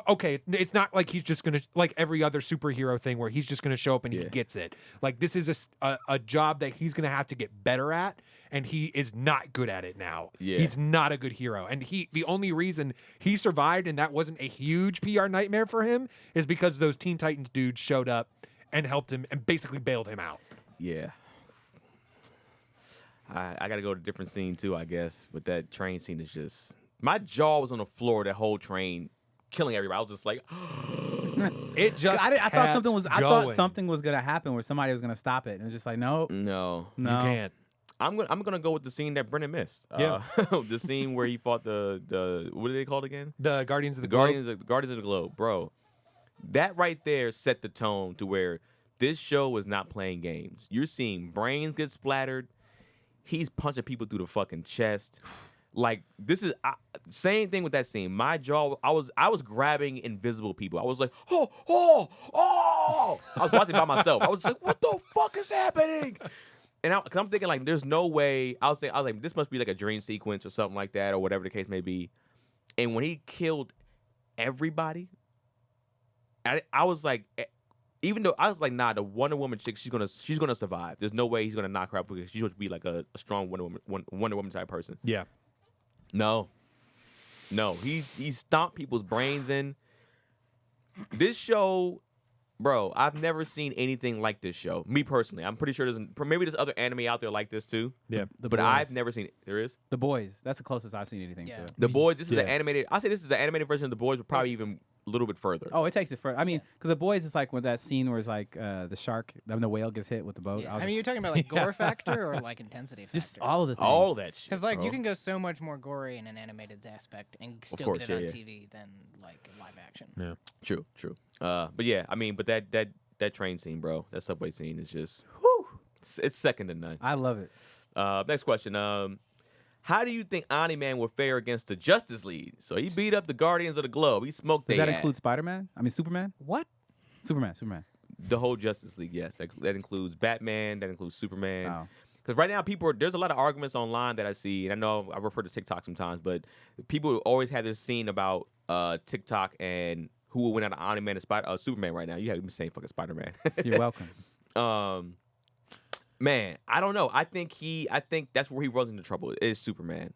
Okay, it's not like he's just gonna like every other superhero thing where he's just gonna show up and he gets it. Like this is a job that he's gonna have to get better at, and he is not good at it now. Yeah. He's not a good hero, and the only reason he survived and that wasn't a huge PR nightmare for him is because those Teen Titans dudes showed up and helped him and basically bailed him out. Yeah. I got to go to a different scene too, I guess. But that train scene is just my jaw was on the floor. That whole train. Killing everybody. I was just like, It just I thought something was. I thought going. something was gonna happen where somebody was gonna stop it, and it was just like, no, no. You can't. I'm gonna go with the scene that Brennan missed. Yeah. The scene where he fought the what are they called again? The Guardians of the Guardians of the Globe, bro. That right there set the tone to where this show is not playing games. You're seeing brains get splattered. He's punching people through the fucking chest. Like this is same thing with that scene. My jaw, I was grabbing invisible people. I was like, oh. I was watching by myself. I was like, what the fuck is happening? And because I'm thinking like, there's no way. I was like, this must be like a dream sequence or something like that, or whatever the case may be. And when he killed everybody, I was like, even though I was like, nah, the Wonder Woman chick, she's gonna survive. There's no way he's gonna knock her out because she's supposed to be like a strong Wonder Woman type person. Yeah. No, he stomped people's brains in. This show, bro, I've never seen anything like this show. Me personally, I'm pretty sure maybe there's other anime out there like this too. Yeah, but I've never seen it. There is The Boys. That's the closest I've seen anything to. The Boys. This is an Yeah. animated. I say this is an animated version of The Boys, but probably even a little bit further. Oh, it takes it further. I mean, because The Boys is like when that scene where it's like the shark, the whale gets hit with the boat. Yeah. I mean, you're talking about like gore factor or like intensity factor? just all of the things. All that shit. Because like bro. you can go so much more gory in an animated aspect and still course, get it on yeah. TV than like live action. Yeah. True. But yeah, I mean, but that train scene, bro, that subway scene is just, it's second to none. I love it. Next question. How do you think Animeshun will fare against the Justice League? So he beat up the Guardians of the Globe. He smoked Does their that ass. include Spider-Man? I mean, Superman? What? Superman. The whole Justice League, yes. That includes Batman. That includes Superman. Wow. Because right now, there's a lot of arguments online that I see, and I know I refer to TikTok sometimes, but people always have this scene about TikTok and who will win out of Animeshun and Superman right now. You have me saying fucking Spider-Man. You're welcome. Man, I don't know. I think that's where he runs into trouble is Superman.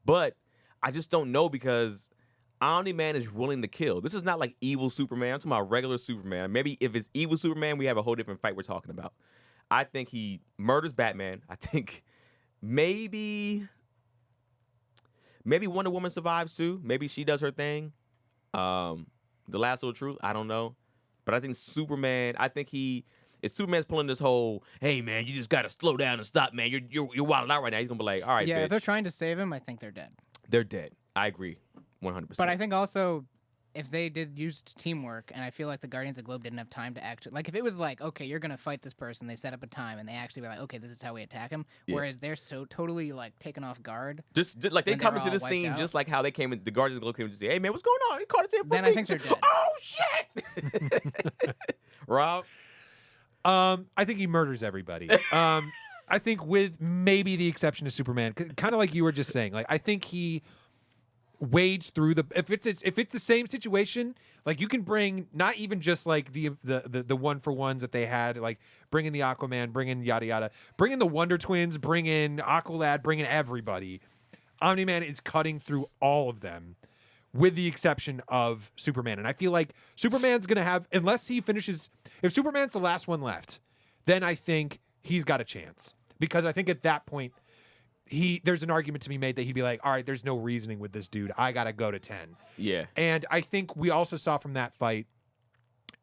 But I just don't know because Omni-Man is willing to kill. This is not like evil Superman. I'm talking about regular Superman. Maybe if it's evil Superman, we have a whole different fight we're talking about. I think he murders Batman. I think maybe Wonder Woman survives too. Maybe she does her thing. The lasso of truth, I don't know. But I think Superman, if Superman's pulling this whole, hey man, you just gotta slow down and stop, man. You're wilding out right now. He's gonna be like, all right, Yeah, bitch. if they're trying to save him, I think they're dead. They're dead. I agree, 100%. But I think also if they did use teamwork, and I feel like the Guardians of the Globe didn't have time to actually, like if it was like, okay, you're gonna fight this person, they set up a time, and they actually were like, okay, this is how we attack him. Yeah. Whereas they're so totally like taken off guard. just like they when come they're into the all scene wiped just out. like how they came in. The Guardians of the Globe came to say, hey man, what's going on? He caught us in for Then I think they're dead. Oh shit, Rob. I think he murders everybody. I think with maybe the exception of Superman, kind of like you were just saying. Like I think wage through if it's the same situation, like you can bring not even just like the one for ones that they had, like bring in the Aquaman, bring in yada yada, bring in the Wonder Twins, bring in Aqualad, bring in everybody. Omni-Man is cutting through all of them, with the exception of Superman. And I feel like Superman's gonna have, unless he finishes, if Superman's the last one left, then I think he's got a chance, because I think at that point there's an argument to be made that he'd be like, all right, there's no reasoning with this dude. I got to go to 10. Yeah. And I think we also saw from that fight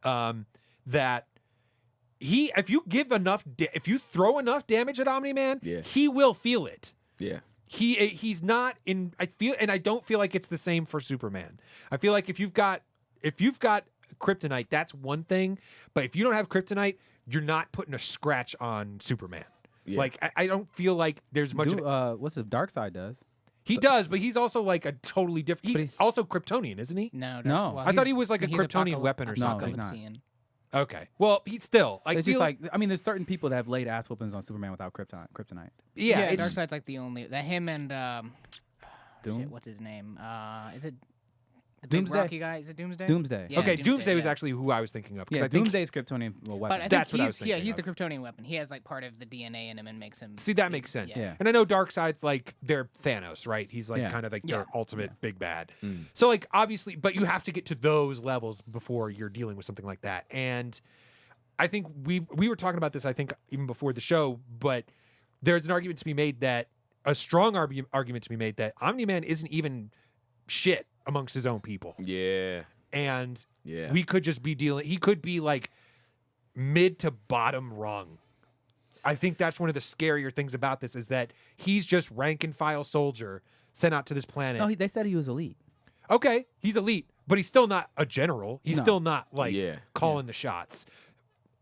that if you throw enough damage at Omni-Man, he will feel it. Yeah. He's not in, I don't feel like it's the same for Superman. I feel like if you've got kryptonite, that's one thing, but if you don't have kryptonite, you're not putting a scratch on Superman. Yeah. Like I don't feel like there's much. What's the dark side does? He does, but he's also like a totally different. He's also Kryptonian, isn't he? No. No. Well, I thought he was like a he's Kryptonian weapon or No, something. he's not. Okay. Well, he's still. It's just like, I mean, there's certain people that have laid ass whoopings on Superman without kryptonite. Yeah, Darkseid's like the only that him and Doom? shit, what's his name? Is it the big Doomsday? rocky guy? Is it Doomsday? Doomsday. Yeah, okay, Doomsday was yeah. actually who I was thinking of. 'cause Yeah, I think Doomsday's Kryptonian weapon. But I think That's what I was thinking he's of. the Kryptonian weapon. He has like part of the DNA in him and makes him. See, that makes sense. Yeah. And I know Darkseid's like their Thanos, right? He's like kind of like their ultimate big bad. So like obviously, but you have to get to those levels before you're dealing with something like that. And I think we were talking about this, I think, even before the show, but there's an argument to be made that a strong argument to be made that Omni-Man isn't even shit amongst his own people. Yeah. And Yeah. we could just be he could be like mid to bottom rung. I think that's one of the scarier things about this, is that he's just rank and file soldier sent out to this planet. No, they said he was elite. Okay, he's elite, but he's still not a general. He's No. still not like calling the shots.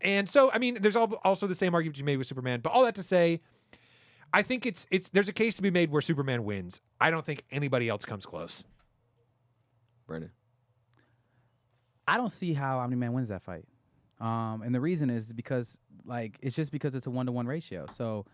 And so, I mean, there's also the same argument you made with Superman. But all that to say, I think there's a case to be made where Superman wins. I don't think anybody else comes close. Brendan. I don't see how Omni-Man wins that fight. And the reason is because, like, it's just because it's a 1-to-1 ratio. So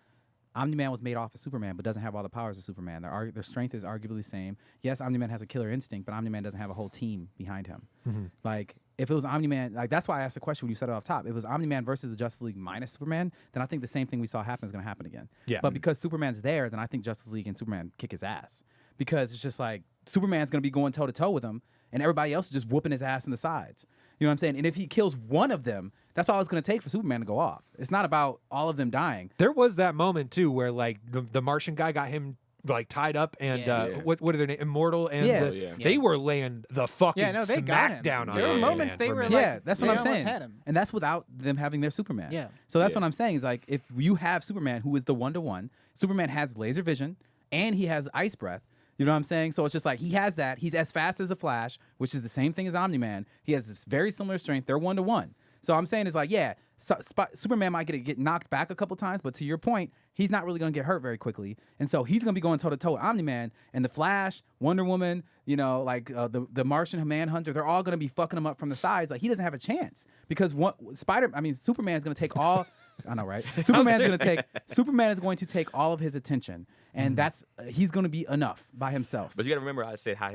Omni-Man was made off of Superman, but doesn't have all the powers of Superman. Their strength is arguably the same. Yes, Omni-Man has a killer instinct, but Omni-Man doesn't have a whole team behind him. Like, if it was Omni-Man, like, that's why I asked the question when you said it off top. If it was Omni-Man versus the Justice League minus Superman, then I think the same thing we saw happen is going to happen again. Yeah. But because Superman's there, then I think Justice League and Superman kick his ass. Because it's just like, Superman's going to be going toe-to-toe with him, and everybody else is just whooping his ass in the sides. You know what I'm saying? And if he kills one of them, that's all it's going to take for Superman to go off. It's not about all of them dying. There was that moment too where like the Martian guy got him like tied up, and what are their names? Immortal, and they were laying the fucking they got him. smackdown on There were him, moments man, they for were me. like, Yeah, that's what they I'm almost saying. had him. And that's without them having their Superman. Yeah. So that's what I'm saying is, like, if you have Superman who is the 1-to-1, Superman has laser vision and he has ice breath. You know what I'm saying? So it's just like he has that. He's as fast as a Flash, which is the same thing as Omni-Man. He has this very similar strength. They're 1-to-1. So I'm saying it's like, yeah, Superman might get knocked back a couple times, but to your point, he's not really going to get hurt very quickly. And so he's going to be going toe-to-toe with Omni-Man, and the Flash, Wonder Woman, you know, like the Martian Manhunter, they're all going to be fucking him up from the sides. Like, he doesn't have a chance because Superman's going to take all... I know, right? Superman is going to take all of his attention, and that's he's going to be enough by himself. But you got to remember, I said how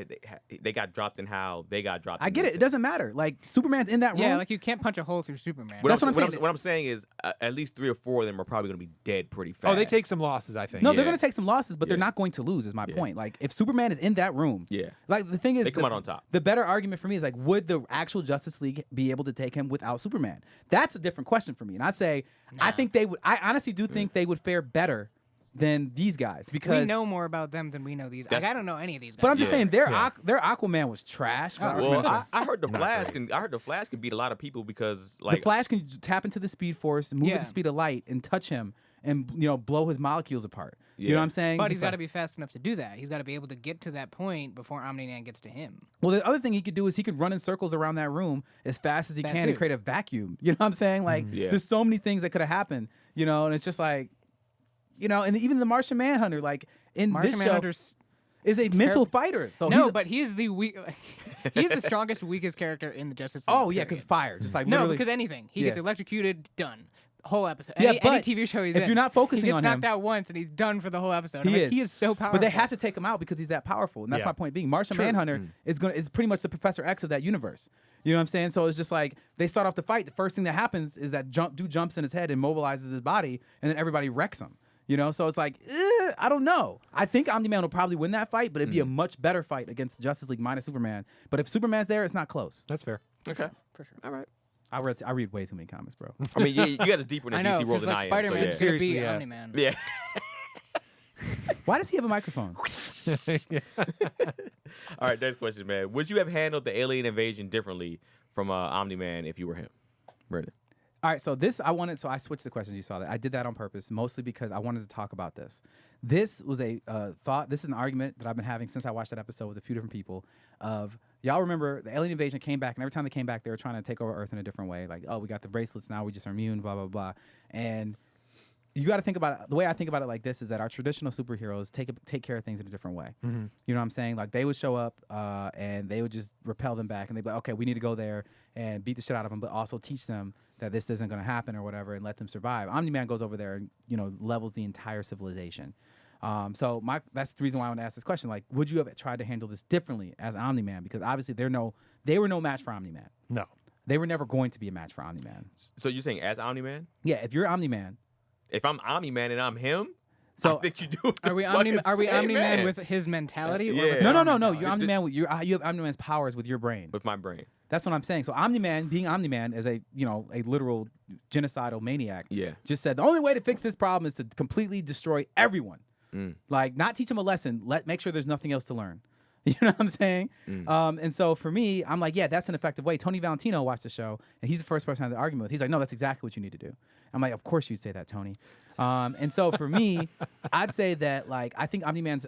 they got dropped and how they got dropped. I get it. It doesn't matter. Like, Superman's in that room. Yeah, like you can't punch a hole through Superman. That's what I'm saying. What I'm saying is, at least 3 or 4 of them are probably going to be dead pretty fast. Oh, they take some losses, I think. No, they're going to take some losses, but they're not going to lose, is my point. Like, if Superman is in that room, like, the thing is, they come out on top. The better argument for me is, like, would the actual Justice League be able to take him without Superman? That's a different question for me. And I'd say, I think they would. I honestly do think they would fare better than these guys because we know more about them than we know these. Like, I don't know any of these guys. But I'm just saying their Aquaman was trash. Well, I heard the Flash can beat a lot of people because like the Flash can tap into the Speed Force, move at the speed of light, and touch him, and blow his molecules apart. You know what I'm saying? But he's got to be fast enough to do that. He's got to be able to get to that point before Omni-Man gets to him. Well, the other thing he could do is he could run in circles around that room as fast as he can and create a vacuum. You know what I'm saying? Like, there's so many things that could have happened. You know, and it's just like, you know, and even the Martian Manhunter, like in Martian this Manhunter's show, is a mental fighter. Though. No, but he's the he's the strongest, weakest character in the Justice League. Oh yeah, because fire, just like no, literally. because anything he gets electrocuted, done. whole episode. Yeah, Any but TV show he's if in. you're not focusing he gets on knocked him- out once and he's done for the whole episode. He I'm like, is. he is so powerful. But they have to take him out because he's that powerful, and that's Yeah. my point being. Martian Manhunter is pretty much the Professor X of that universe. You know what I'm saying? So it's just like they start off the fight. The first thing that happens is that dude jumps in his head and mobilizes his body, and then everybody wrecks him. You know, so it's like I don't know. I think Omni-Man will probably win that fight, but it'd be a much better fight against Justice League minus Superman. But if Superman's there, it's not close. That's fair. Okay. for sure. All right. I read way too many comics, bro. I mean, you guys are deeper in the I know, DC world because than like I am. Spider-Man's So gonna Seriously, be yeah. Omni-Man. yeah. Why does he have a microphone? All right, next question, man. Would you have handled the alien invasion differently from Omni-Man if you were him? Brendan. All right, so I switched the questions. You saw that. I did that on purpose, mostly because I wanted to talk about this. This was a thought. This is an argument that I've been having since I watched that episode with a few different people. Of y'all remember the alien invasion came back, and every time they came back, they were trying to take over Earth in a different way. Like, oh, we got the bracelets now, we just are immune, blah blah blah. And you got to think about it. The way I think about it like this is that our traditional superheroes take care of things in a different way. Mm-hmm. You know what I'm saying? Like they would show up and they would just repel them back, and they'd be like, okay, we need to go there and beat the shit out of them, but also teach them that this isn't going to happen or whatever, and let them survive. Omni-Man goes over there and levels the entire civilization. So that's the reason why I want to ask this question. Like, would you have tried to handle this differently as Omni-Man? Because obviously they were no match for Omni-Man. No. They were never going to be a match for Omni-Man. So you're saying as Omni-Man? Yeah, if you're Omni-Man. If I'm Omni-Man and I'm him, So I think you do what the Are we fuck Omni-Man man. with his mentality? Yeah. Or with No. mentality? You're Omni-Man. You have Omni-Man's powers with your brain. with my brain? That's what I'm saying. So Omni-Man, being Omni-Man, as a literal genocidal maniac, Yeah. just said the only way to fix this problem is to completely destroy everyone. Like, not teach them a lesson. Make sure there's nothing else to learn. You know what I'm saying? And so for me, I'm like, yeah, that's an effective way. Tony Valentino watched the show, and he's the first person I had the argument with. He's like, no, that's exactly what you need to do. I'm like, of course you'd say that, Tony. And so for me, I'd say that I think Omni-Man's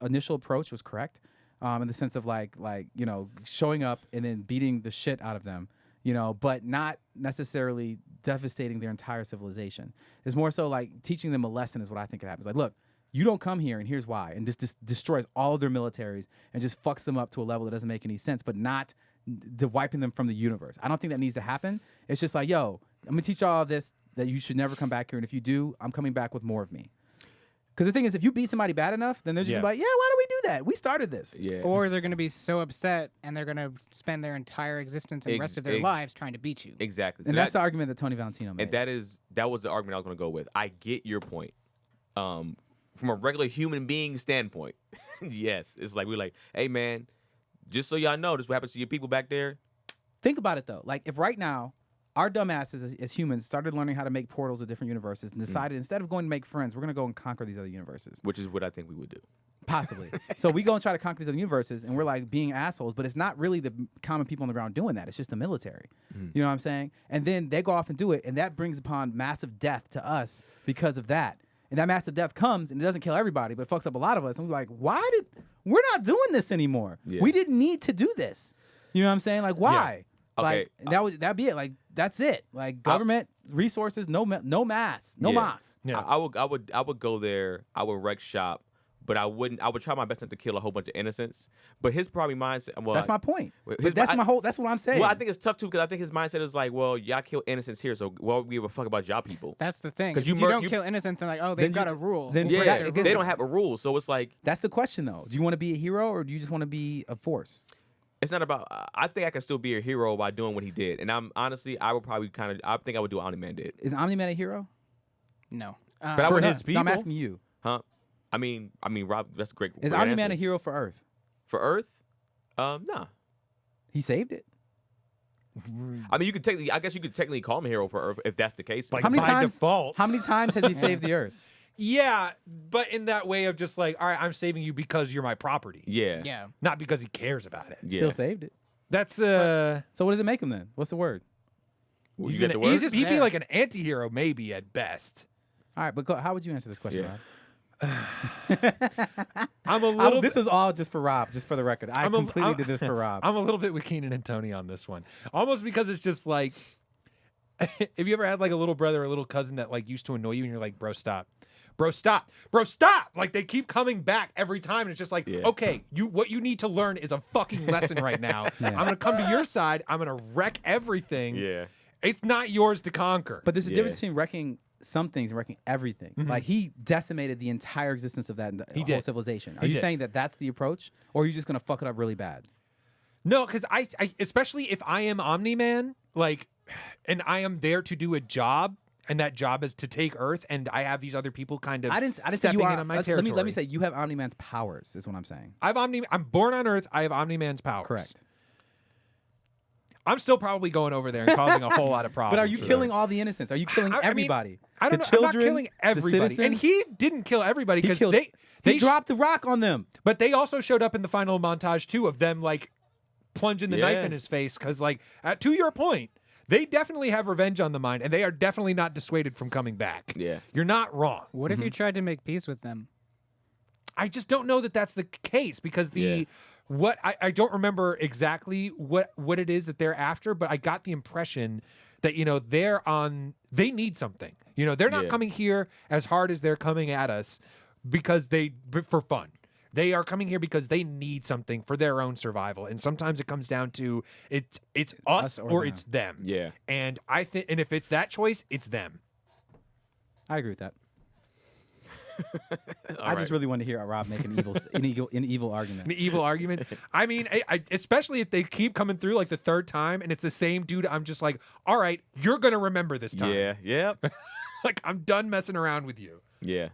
initial approach was correct, in the sense of showing up and then beating the shit out of them, but not necessarily devastating their entire civilization. It's more so like teaching them a lesson is what I think it happens. Like, look, you don't come here, and here's why, and just destroys all of their militaries and just fucks them up to a level that doesn't make any sense, but not wiping them from the universe. I don't think that needs to happen. It's just like, yo, I'm gonna teach y'all this, that you should never come back here, and if you do, I'm coming back with more of me. Because the thing is, if you beat somebody bad enough, then they're just gonna be like, yeah, why do we do that? We started this. Yeah. Or they're going to be so upset and they're going to spend their entire existence and rest of their lives trying to beat you. Exactly. And So that's the argument that Tony Valentino made. and that was the argument I was going to go with. I get your point. From a regular human being standpoint, yes, it's like we're like, hey man, just so y'all know, this is what happens to your people back there. Think about it though. Like, if right now our dumbasses as humans started learning how to make portals to different universes and decided instead of going to make friends, we're gonna go and conquer these other universes. Which is what I think we would do. Possibly. So we go and try to conquer these other universes, and we're like being assholes, but it's not really the common people on the ground doing that. It's just the military. You know what I'm saying? And then they go off and do it, and that brings upon massive death to us because of that. And that massive death comes, and it doesn't kill everybody, but it fucks up a lot of us. And we're like, we're not doing this anymore. Yeah. We didn't need to do this. You know what I'm saying? Like, why? Okay. Like, that'd be it. Like, that's it. Like, government resources, no mass, no mas. Yeah. I would go there. I would wreck shop, but I wouldn't. I would try my best not to kill a whole bunch of innocents. But his probably mindset. Well, That's my point. Well, But that's that's what I'm saying. Well, I think it's tough too because I think his mindset is like, well, y'all kill innocents here, so why we give a fuck about y'all people? That's the thing. 'Cause If you you don't you- kill innocents, they're like, oh, they've Then got you- a rule. then- We'll break Yeah, their that- rules. they don't have a rule, so it's like That's the question, though. Do you want to be a hero, or do you just want to be a force? it's not about. I think I can still be a hero by doing what he did, and I'm honestly, I would probably I think I would do what Omni-Man did, Is Omni-Man a hero? No. but I For would. his No, I'm people? asking you. Huh? I mean, Rob, that's a great. Is great Omni-Man answer. a hero for Earth? For Earth? Nah. He saved it. I mean, I guess you could technically call him a hero for Earth if that's the case. Like, How many by times? default. How many times has he saved the Earth? Yeah, but in that way of just like, all right, I'm saving you because you're my property. yeah. Yeah. Not because he cares about it. Yeah. Still saved it. That's So what does it make him then? What's the word? Well, you he's get an- the word? he'd just be there. like an anti-hero maybe at best. All right, but how would you answer this question, Yeah. Rob? I'm a little This is all just for Rob, just for the record. I I'm a- completely I'm- did this for Rob. I'm a little bit with Keenan and Tony on this one. Almost because it's just like, have you ever had like a little brother or a little cousin that like used to annoy you and you're like, bro, stop. Bro, stop. Bro, stop. Like they keep coming back every time. And it's just like, Yeah. okay, what you need to learn is a fucking lesson right now. Yeah. I'm going to come to your side. I'm going to wreck everything. Yeah. It's not yours to conquer. But there's a Yeah. difference between wrecking some things and wrecking everything. Like he decimated the entire existence of that whole did. civilization. Are He you did. saying that that's the approach, or are you just gonna fuck it up really bad? No, because I especially if I am Omni-Man, like, and I am there to do a job, and that job is to take Earth, and I have these other people kind of I didn't say stepping you are. in on my Let territory. me say you have Omni-Man's powers. Is what I'm saying. I'm born on Earth. I have Omni-Man's powers. Correct. I'm still probably going over there and causing a whole lot of problems. But are you for killing them. all the innocents? Are you killing I mean, everybody? I don't the know. children, I'm not killing the everybody, and citizens? he didn't kill everybody He because killed. they He dropped the rock on them. But they also showed up in the final montage too of them like plunging the knife Yeah. in his face because, like, to your point, they definitely have revenge on the mind, and they are definitely not dissuaded from coming back. Yeah. You're not wrong. What if you tried to make peace with them? I just don't know that that's the case because Yeah. what I don't remember exactly what it is that they're after, but I got the impression that they need something. They're not Yeah. coming here as hard as they're coming at us because for fun. They are coming here because they need something for their own survival, and sometimes it comes down to it's us or or them. it's them. Yeah. And I think, and if it's that choice, it's them. I agree with that. I right. just really want to hear Rob make an evil argument. An evil argument. I mean, I especially if they keep coming through like the third time and it's the same dude. I'm just like, all right, you're gonna remember this time. Yeah. Yep. Like, I'm done messing around with you. Yeah.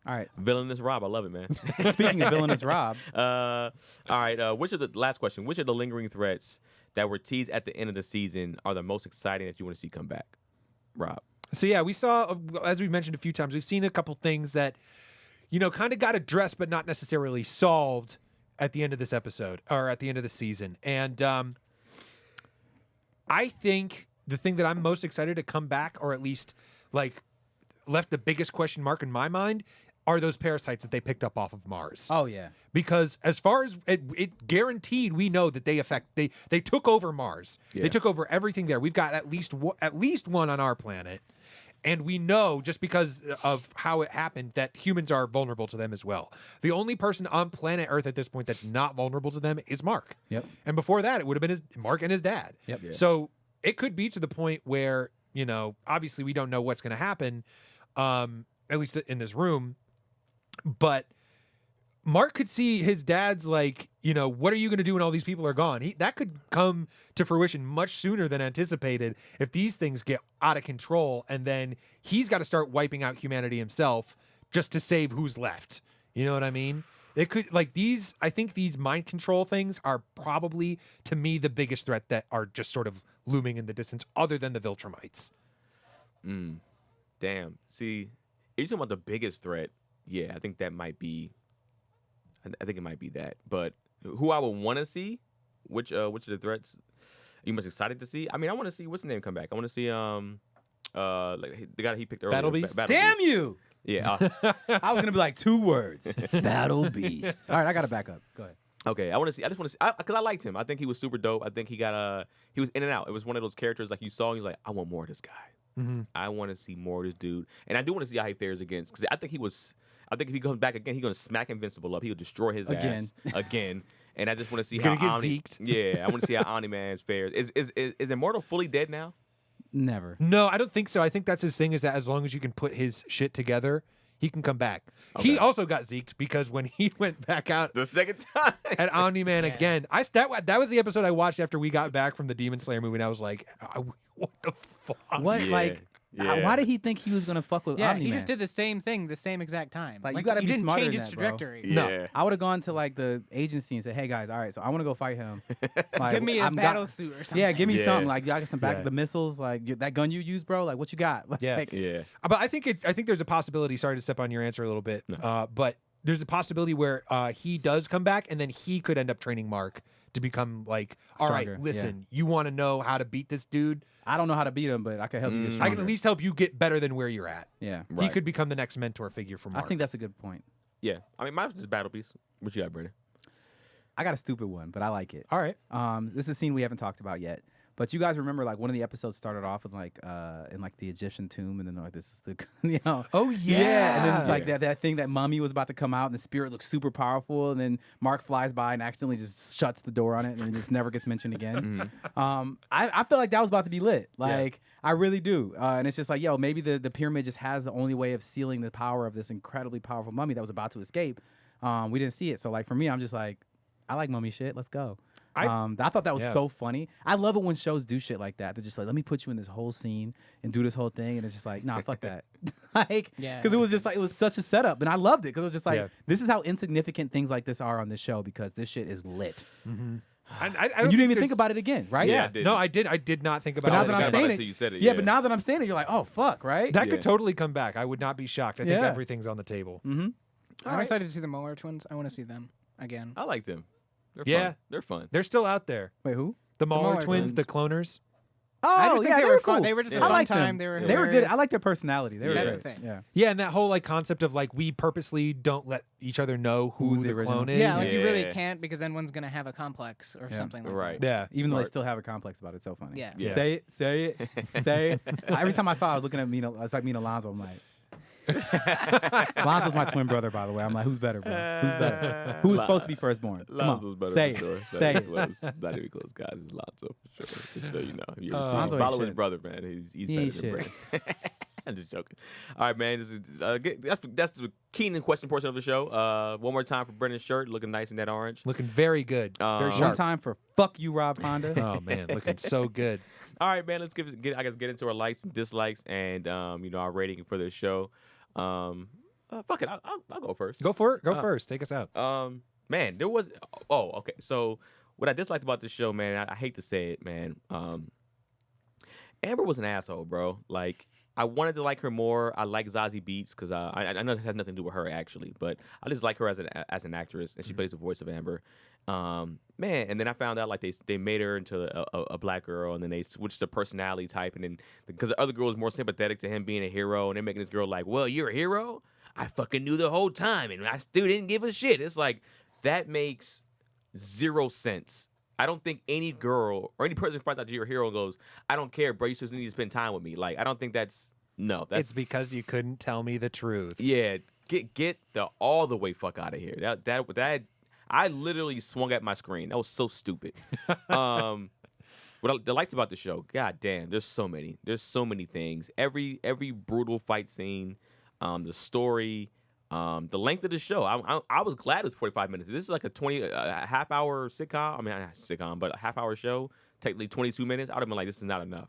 All right. Villainous Rob, I love it, man. Speaking of villainous Rob, All right. Which of the last question? Which of the lingering threats that were teased at the end of the season are the most exciting that you want to see come back, Rob? So yeah, we saw, as we mentioned a few times, we've seen a couple things that, kind of got addressed but not necessarily solved at the end of this episode or at the end of the season. And I think the thing that I'm most excited to come back, or at least like left the biggest question mark in my mind, are those parasites that they picked up off of Mars. oh yeah, Because as far as it guaranteed, we know that they took over Mars. Yeah. They took over everything there. We've got at least one on our planet, and we know just because of how it happened that humans are vulnerable to them as well. The only person on planet Earth at this point that's not vulnerable to them is Mark. Yep. And before that, it would have been Mark and his dad. Yep. Yeah. So it could be to the point where obviously we don't know what's going to happen, at least in this room. But Mark could see his dad's like, what are you going to do when all these people are gone? That could come to fruition much sooner than anticipated if these things get out of control, and then he's got to start wiping out humanity himself just to save who's left. You know what I mean? It could I think these mind control things are probably, to me, the biggest threat that are just sort of looming in the distance, other than the Viltrumites. Damn. See, you're talking about the biggest threat. Yeah, I think that might be. I think it might be that. But who I would want to see, which of the threats are you most excited to see? I mean, I want to see what's his name come back. I want to see like the guy he picked earlier. Battle Beast? damn you! Yeah. I was gonna be like 2 words. Battle Beast. All right, I gotta back up. Go ahead. Okay, I just want to see because I liked him. I think he was super dope. I think he was in and out. It was one of those characters like you saw and you're like, I want more of this guy. I want to see more of this dude, and I do want to see how he fares against, because I think if he comes back again, he's gonna smack Invincible up. He'll destroy his ass again. And I just want to see He's how gonna get zeked. Yeah, I want to see how Omni-Man fares. Is Immortal fully dead now? Never. No, I don't think so. I think that's his thing, is that as long as you can put his shit together, he can come back. Okay. He also got zeked because when he went back out The second time. at Omni-Man again, that was the episode I watched after we got back from the Demon Slayer movie, and I was like, what the fuck? What Yeah, yeah. Why did he think he was gonna fuck with Yeah, Omni-Man? he just did the same thing, the same exact time. Like, you gotta be didn't smarter change than its that, bro. trajectory. Yeah. No. I would have gone to like the agency and said, "Hey guys, all right, so I want to go fight him. Like, Give me a I'm battle suit or something. Yeah, give me Yeah. something. Like, I got some back Yeah. the missiles. Like that gun you used, bro. Like, what you got? Yeah. Like, Yeah. But I think there's a possibility. Sorry to step on your answer a little bit, but there's a possibility where he does come back, and then he could end up training Mark to become like, all right, Stronger, listen, you want to know how to beat this dude? I don't know how to beat him, but I can help you get I stronger. can at least help you get better than where you're at. Yeah, He Right. could become the next mentor figure for Mark. I think that's a good point. Yeah. I mean, mine's just Battle Beast. What you got, Brandon? I got a stupid one, but I like it. all right. This is a scene we haven't talked about yet, But you guys remember like one of the episodes started off with like in like the Egyptian tomb, and then they're like this is the Oh yeah. and then it's like that thing that mummy was about to come out, and the spirit looks super powerful, and then Mark flies by and accidentally just shuts the door on it, and it just never gets mentioned again. I feel like that was about to be lit. Like I really do, and it's just like maybe the pyramid just has the only way of sealing the power of this incredibly powerful mummy that was about to escape. We didn't see it, so like for me, I'm just like, I like mummy shit. Let's go. I thought that was so funny. I love it when shows do shit like that. They're just like, let me put you in this whole scene and do this whole thing, and it's just like, nah, fuck that. Like, because it was just like, it was such a setup, and I loved it because it was just like, this is how insignificant things like this are on this show because this shit is lit. I And you didn't even think about it again, right? Yeah, I didn't. No, I did. I did not think about But now it. that I I'm forgot about saying it it, till you said it, but now that I'm saying it, you're like, oh fuck, right? That Yeah. could totally come back. I would not be shocked. I think Yeah. everything's on the table. I'm excited to see the Molar twins. I want to see them again. I like them. They're Yeah. fun. They're fun. They're still out there. Wait, who? The Mauler Mauler twins, twins. the cloners. Oh, I just think they were were cool. fun. They were just a I fun liked time. them. They were They were good. hilarious. I like their personality. They were That's great. the thing. Yeah. Yeah, and that whole like concept of like we purposely don't let each other know who Who's the the original. clone is. Yeah, like you really Yeah. can't because then one's gonna have a complex or something like Right. that. Yeah. Even though they Smart. still have a complex about it, it's so funny. Yeah. Yeah. Say it, say it, say it. Every time I saw it, I was looking at it's like me and Alonzo. I'm like, Alonzo's my twin brother, by the way. I'm like, who's better, bro? Who's better? Who was supposed to be firstborn? Come Lonzo's on, better say for sure. it, say it. Close. Not even close, guys. It's Lonzo for sure. Just so you know. If you ever see him, Lonzo ain't follow his shit. brother, man. He's He better ain't than shit. Brandon. I'm just joking. All right, man. This is that's the Keenan question portion of the show. One more time for Brendan's shirt, looking nice in that orange. Looking very good. Very One sharp. time for fuck you, Rob Honda. Oh man, looking so good. All right, man. Let's get into our likes and dislikes and our rating for this show. Fuck it. I'll go first. Go for it. Go first. Take us out. Man, there was. Oh, okay. So what I disliked about this show, man, I hate to say it, man. Amber was an asshole, bro. Like, I wanted to like her more. I like Zazie Beetz because I know this has nothing to do with her actually, but I just like her as an actress, and she plays the voice of Amber. Man, and then I found out like they made her into a black girl, and then they switched the personality type, and then because the other girl was more sympathetic to him being a hero, and they're making this girl like, well, you're a hero. I fucking knew the whole time, and I still didn't give a shit. It's like that makes zero sense. I don't think any girl or any person finds out you're a hero and goes, I don't care, bro. You just need to spend time with me. Like, I don't think that's. It's because you couldn't tell me the truth. Yeah, get the all the way fuck out of here. That I literally swung at my screen. That was so stupid. The likes about the show, god damn, there's so many things. Every brutal fight scene, the story, the length of the show. I was glad it was 45 minutes. This is like a half hour sitcom. I mean, not sitcom, but a half hour show. Technically 22 minutes. I'd have been like, this is not enough.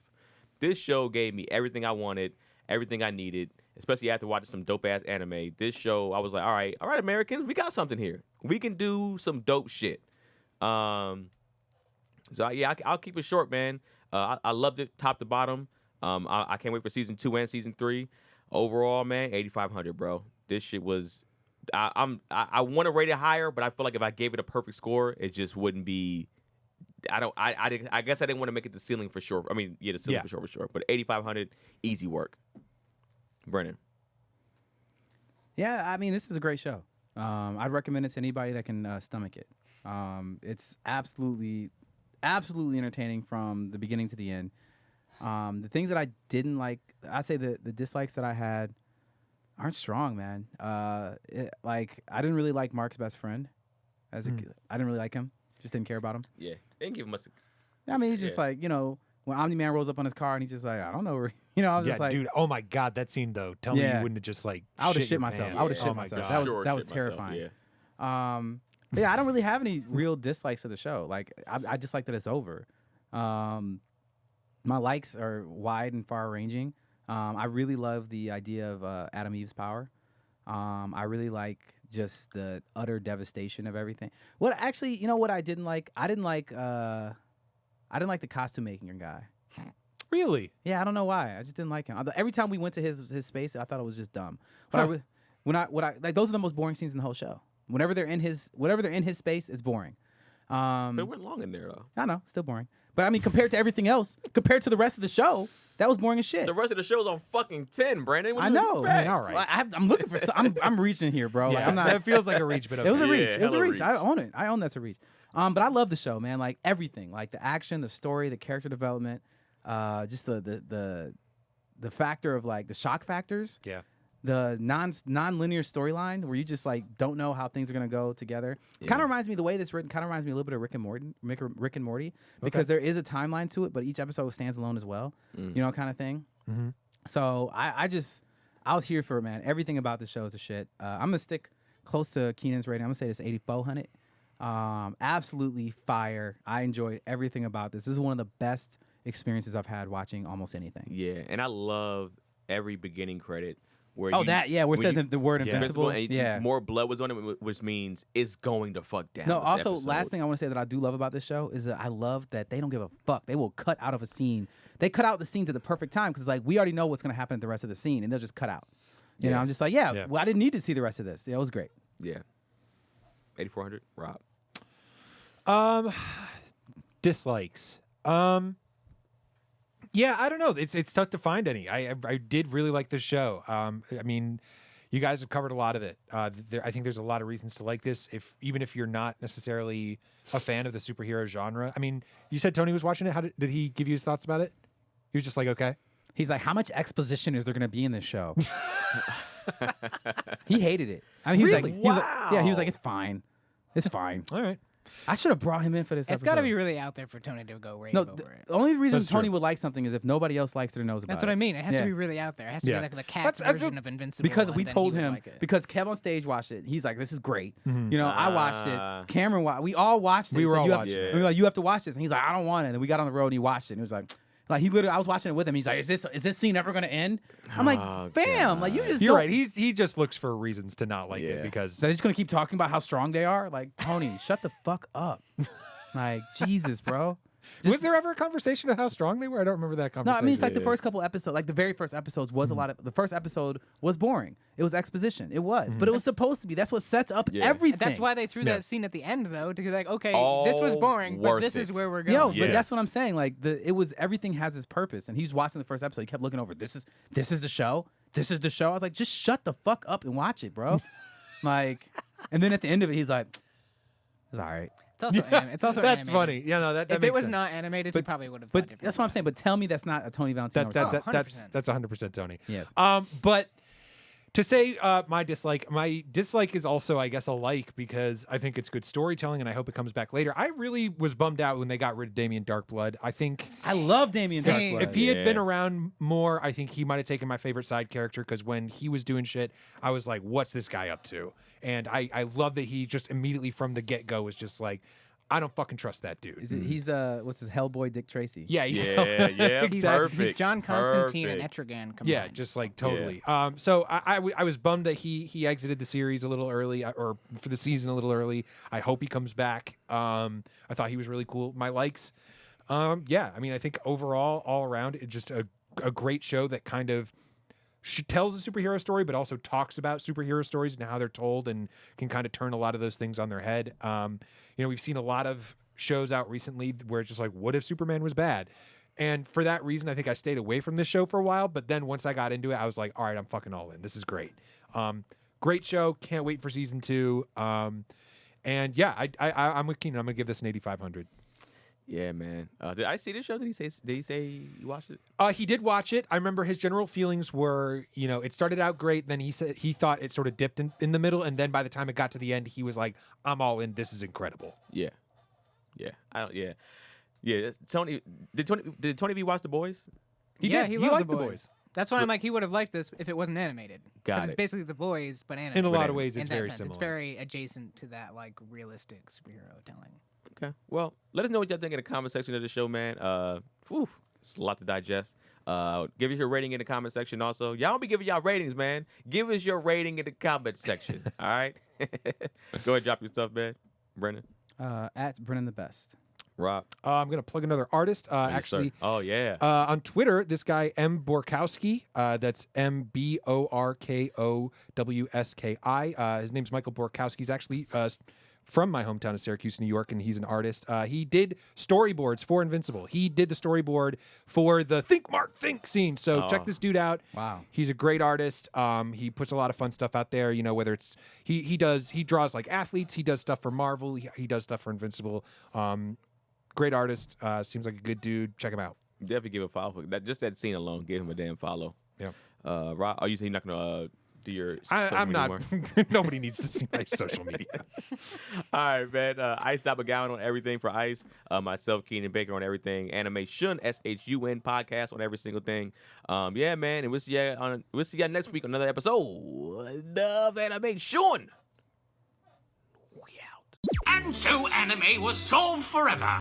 This show gave me everything I wanted, everything I needed, especially after watching some dope ass anime. This show, I was like, all right, Americans, we got something here. We can do some dope shit. So yeah, I'll keep it short, man. I loved it top to bottom. I can't wait for season 2 and season 3. Overall, man, 8,500, bro. This shit was. I want to rate it higher, but I feel like if I gave it a perfect score, it just wouldn't be. I guess I didn't want to make it the ceiling for sure. I mean, yeah, the ceiling for sure. But 8,500, easy work. Brennan. Yeah, I mean, this is a great show. I'd recommend it to anybody that can stomach it. It's absolutely entertaining from the beginning to the end. The things that I didn't like, I'd say the dislikes that I had aren't strong, man. Like, I didn't really like Mark's best friend. I didn't really like him. Just didn't care about him. Yeah, they didn't give him much. I mean, he's just like, when Omni-Man rolls up on his car and he's just like, I don't know where, I was just like, dude. Oh my god, that scene though. Tell me you wouldn't have just like. I would have shit shit your myself. pants. I would have Oh shit my myself. God. That was terrifying. Yeah. But yeah, I don't really have any real dislikes of the show. Like, I just like that it's over. My likes are wide and far ranging. I really love the idea of Adam Eve's power. I really like just the utter devastation of everything. What actually, what I didn't like? I didn't like the costume making guy. Really? Yeah, I don't know why. I just didn't like him. Every time we went to his space, I thought it was just dumb. But those are the most boring scenes in the whole show. Whenever they're in his space, it's boring. But it went long in there though. I know, still boring. But I mean, compared to everything else, compared to the rest of the show, that was boring as shit. The rest of the show's on fucking 10, Brandon. What I do you know. expect? all right. I'm looking for. I'm reaching here, bro. Like, Yeah, I'm not. that feels like a reach, but okay. It was a reach. Yeah, It was a hella reach. reach. I own it. I own that's a reach. But I love the show, man. Like everything, like the action, the story, the character development, just the factor of like the shock factors. Yeah. The non-linear storyline where you just like don't know how things are gonna go together. Kind of reminds me, the way this written kind of reminds me a little bit of Rick and Morty, because there is a timeline to it, but each episode stands alone as well. You know, kind of thing. Mm-hmm. So I was here for it, man. Everything about the show is a shit. I'm gonna stick close to Keenan's rating. I'm gonna say this 8,400. Absolutely fire. I enjoyed everything about this. This is one of the best experiences I've had watching almost anything. Yeah, and I love every beginning credit. Where where it says the word Invincible. And more blood was on it, which means it's going to fuck down. No, this also, episode. last thing I want to say that I do love about this show is that I love that they don't give a fuck. They will cut out of a scene. They cut out the scenes at the perfect time because, like, we already know what's going to happen at the rest of the scene, and they'll just cut out. You know, I'm just like, well, I didn't need to see the rest of this. Yeah, it was great. Yeah. 8,400, Rob. Dislikes. Yeah, I don't know. It's tough to find any. I did really like this show. I mean, you guys have covered a lot of it. I think there's a lot of reasons to like this, even if you're not necessarily a fan of the superhero genre. I mean, you said Tony was watching it. How did he give you his thoughts about it? He was just like, okay. He's like, how much exposition is there going to be in this show? He hated it. I mean, he was Really? he was like, it's fine. It's fine. All right. I should have brought him in for this It's episode. got to be really out there for Tony to go rave No, over the it. only reason That's Tony true. would like something is if nobody else likes it or knows about it. That's what I mean. It has Yeah. to be really out there. It has to Yeah. be like the cat That's version of Invincible. Because and we then he told would him, like it. because Kev on stage watched it. He's like, this is great. Mm-hmm. You know, I watched it. Cameron watched. We all watched it. We He's were like, all you have watching to, it. and we were like, you have to watch this. And he's like, I don't want it. And we got on the road and he watched it. And he was like he literally, I was watching it with him. He's like, is this scene ever going to end? I'm like, Oh, fam, like you just You're don't- right. He just looks for reasons to not like it Yeah. because They're just going to keep talking about how strong they are? Like, Tony, shut the fuck up. Like, Jesus, bro. was there ever a conversation of how strong they were? I don't remember that No, conversation. I mean, it's like the first couple episodes, like the very first episodes was a lot of, the first episode was boring. It was exposition. It was, but it was supposed to be. That's what sets up Yeah. everything. That's why they threw Yeah. that scene at the end, though, to be like, okay, All this was boring, but worth this is it. where we're going. Yo, Yes. but that's what I'm saying. Like it was everything has its purpose. And he was watching the first episode. He kept looking over. This is the show. This is the show. I was like, just shut the fuck up and watch it, bro. Like, and then at the end of it, he's like, it's all right. It's also That's animated. funny. Yeah, no, that If makes it was sense. not animated, you probably would have. But that's what I'm saying. But tell me that's not a Tony Valentino. That's response. 100%. that's 100% Tony. Yes. But to say my dislike is also, I guess, a like because I think it's good storytelling and I hope it comes back later. I really was bummed out when they got rid of Damien Darkblood. I think I love Damien Same. Darkblood. if he had been Yeah. around more, I think he might have taken my favorite side character because when he was doing shit, I was like, what's this guy up to? And I love that he just immediately from the get-go was just like, I don't fucking trust that dude. Is it, he's what's his Hellboy Dick Tracy? Yeah, he's Yeah, He's, perfect. he's John Constantine Perfect. and Etrigan combined. Yeah, just like totally. So I was bummed that he exited the series a little early, or for the season a little early. I hope he comes back. I thought he was really cool. My likes, yeah. I mean, I think overall, all around, it's just a great show that kind of tells a superhero story, but also talks about superhero stories and how they're told, and can kind of turn a lot of those things on their head. You know, we've seen a lot of shows out recently where it's just like, what if Superman was bad? And for that reason, I think I stayed away from this show for a while. But then once I got into it, I was like, all right, I'm fucking all in. This is great. Great show. Can't wait for season 2. And yeah, I'm with Keenan. I'm gonna give this an 8,500. Yeah, man. Did I see this show? Did he say you watched it? He did watch it. I remember his general feelings were, you know, it started out great. Then he said he thought it sort of dipped in the middle, and then by the time it got to the end, he was like, "I'm all in. This is incredible." Yeah. Yeah. Tony did Tony B watch The Boys? He yeah, did. He He loved liked The The Boys. Boys. That's why I'm like, he would have liked this if it wasn't animated. Got 'Cause it. It's basically The Boys, but animated. In a lot of Banana. ways, In it's that very sense, similar. It's very adjacent to that like realistic superhero telling. Okay. Well, let us know what y'all think in the comment section of the show, man. It's a lot to digest. Give us your rating in the comment section also. Y'all don't be giving y'all ratings, man. Give us your rating in the comment section. All right? Go ahead, drop your stuff, man. Brennan. At Brennan the Best. Rob. I'm gonna plug another artist. Yes, Actually, sir. Oh, yeah. on Twitter, this guy M Borkowski. That's MBORKOWSKI. His name's Michael Borkowski. He's actually from my hometown of Syracuse, New York, and he's an artist. He did storyboards for Invincible. He did the storyboard for the Think Mark Think scene. So check this dude out. Wow. He's a great artist. He puts a lot of fun stuff out there. Whether it's he draws like athletes. He does stuff for Marvel. He does stuff for Invincible. Great artist. Seems like a good dude. Check him out. Definitely give a follow. Just that scene alone, give him a damn follow. Yeah. Rob, are you saying you're not gonna do your? I'm not. Anymore? Nobody needs to see my social media. All right, man. Ice McGowan on everything for Ice. Myself, Keenan Baker on everything. Animeshun, SHUN podcast on every single thing. Yeah, man. And we'll see you next week on another episode of Animeshun. We out. And so anime was solved forever.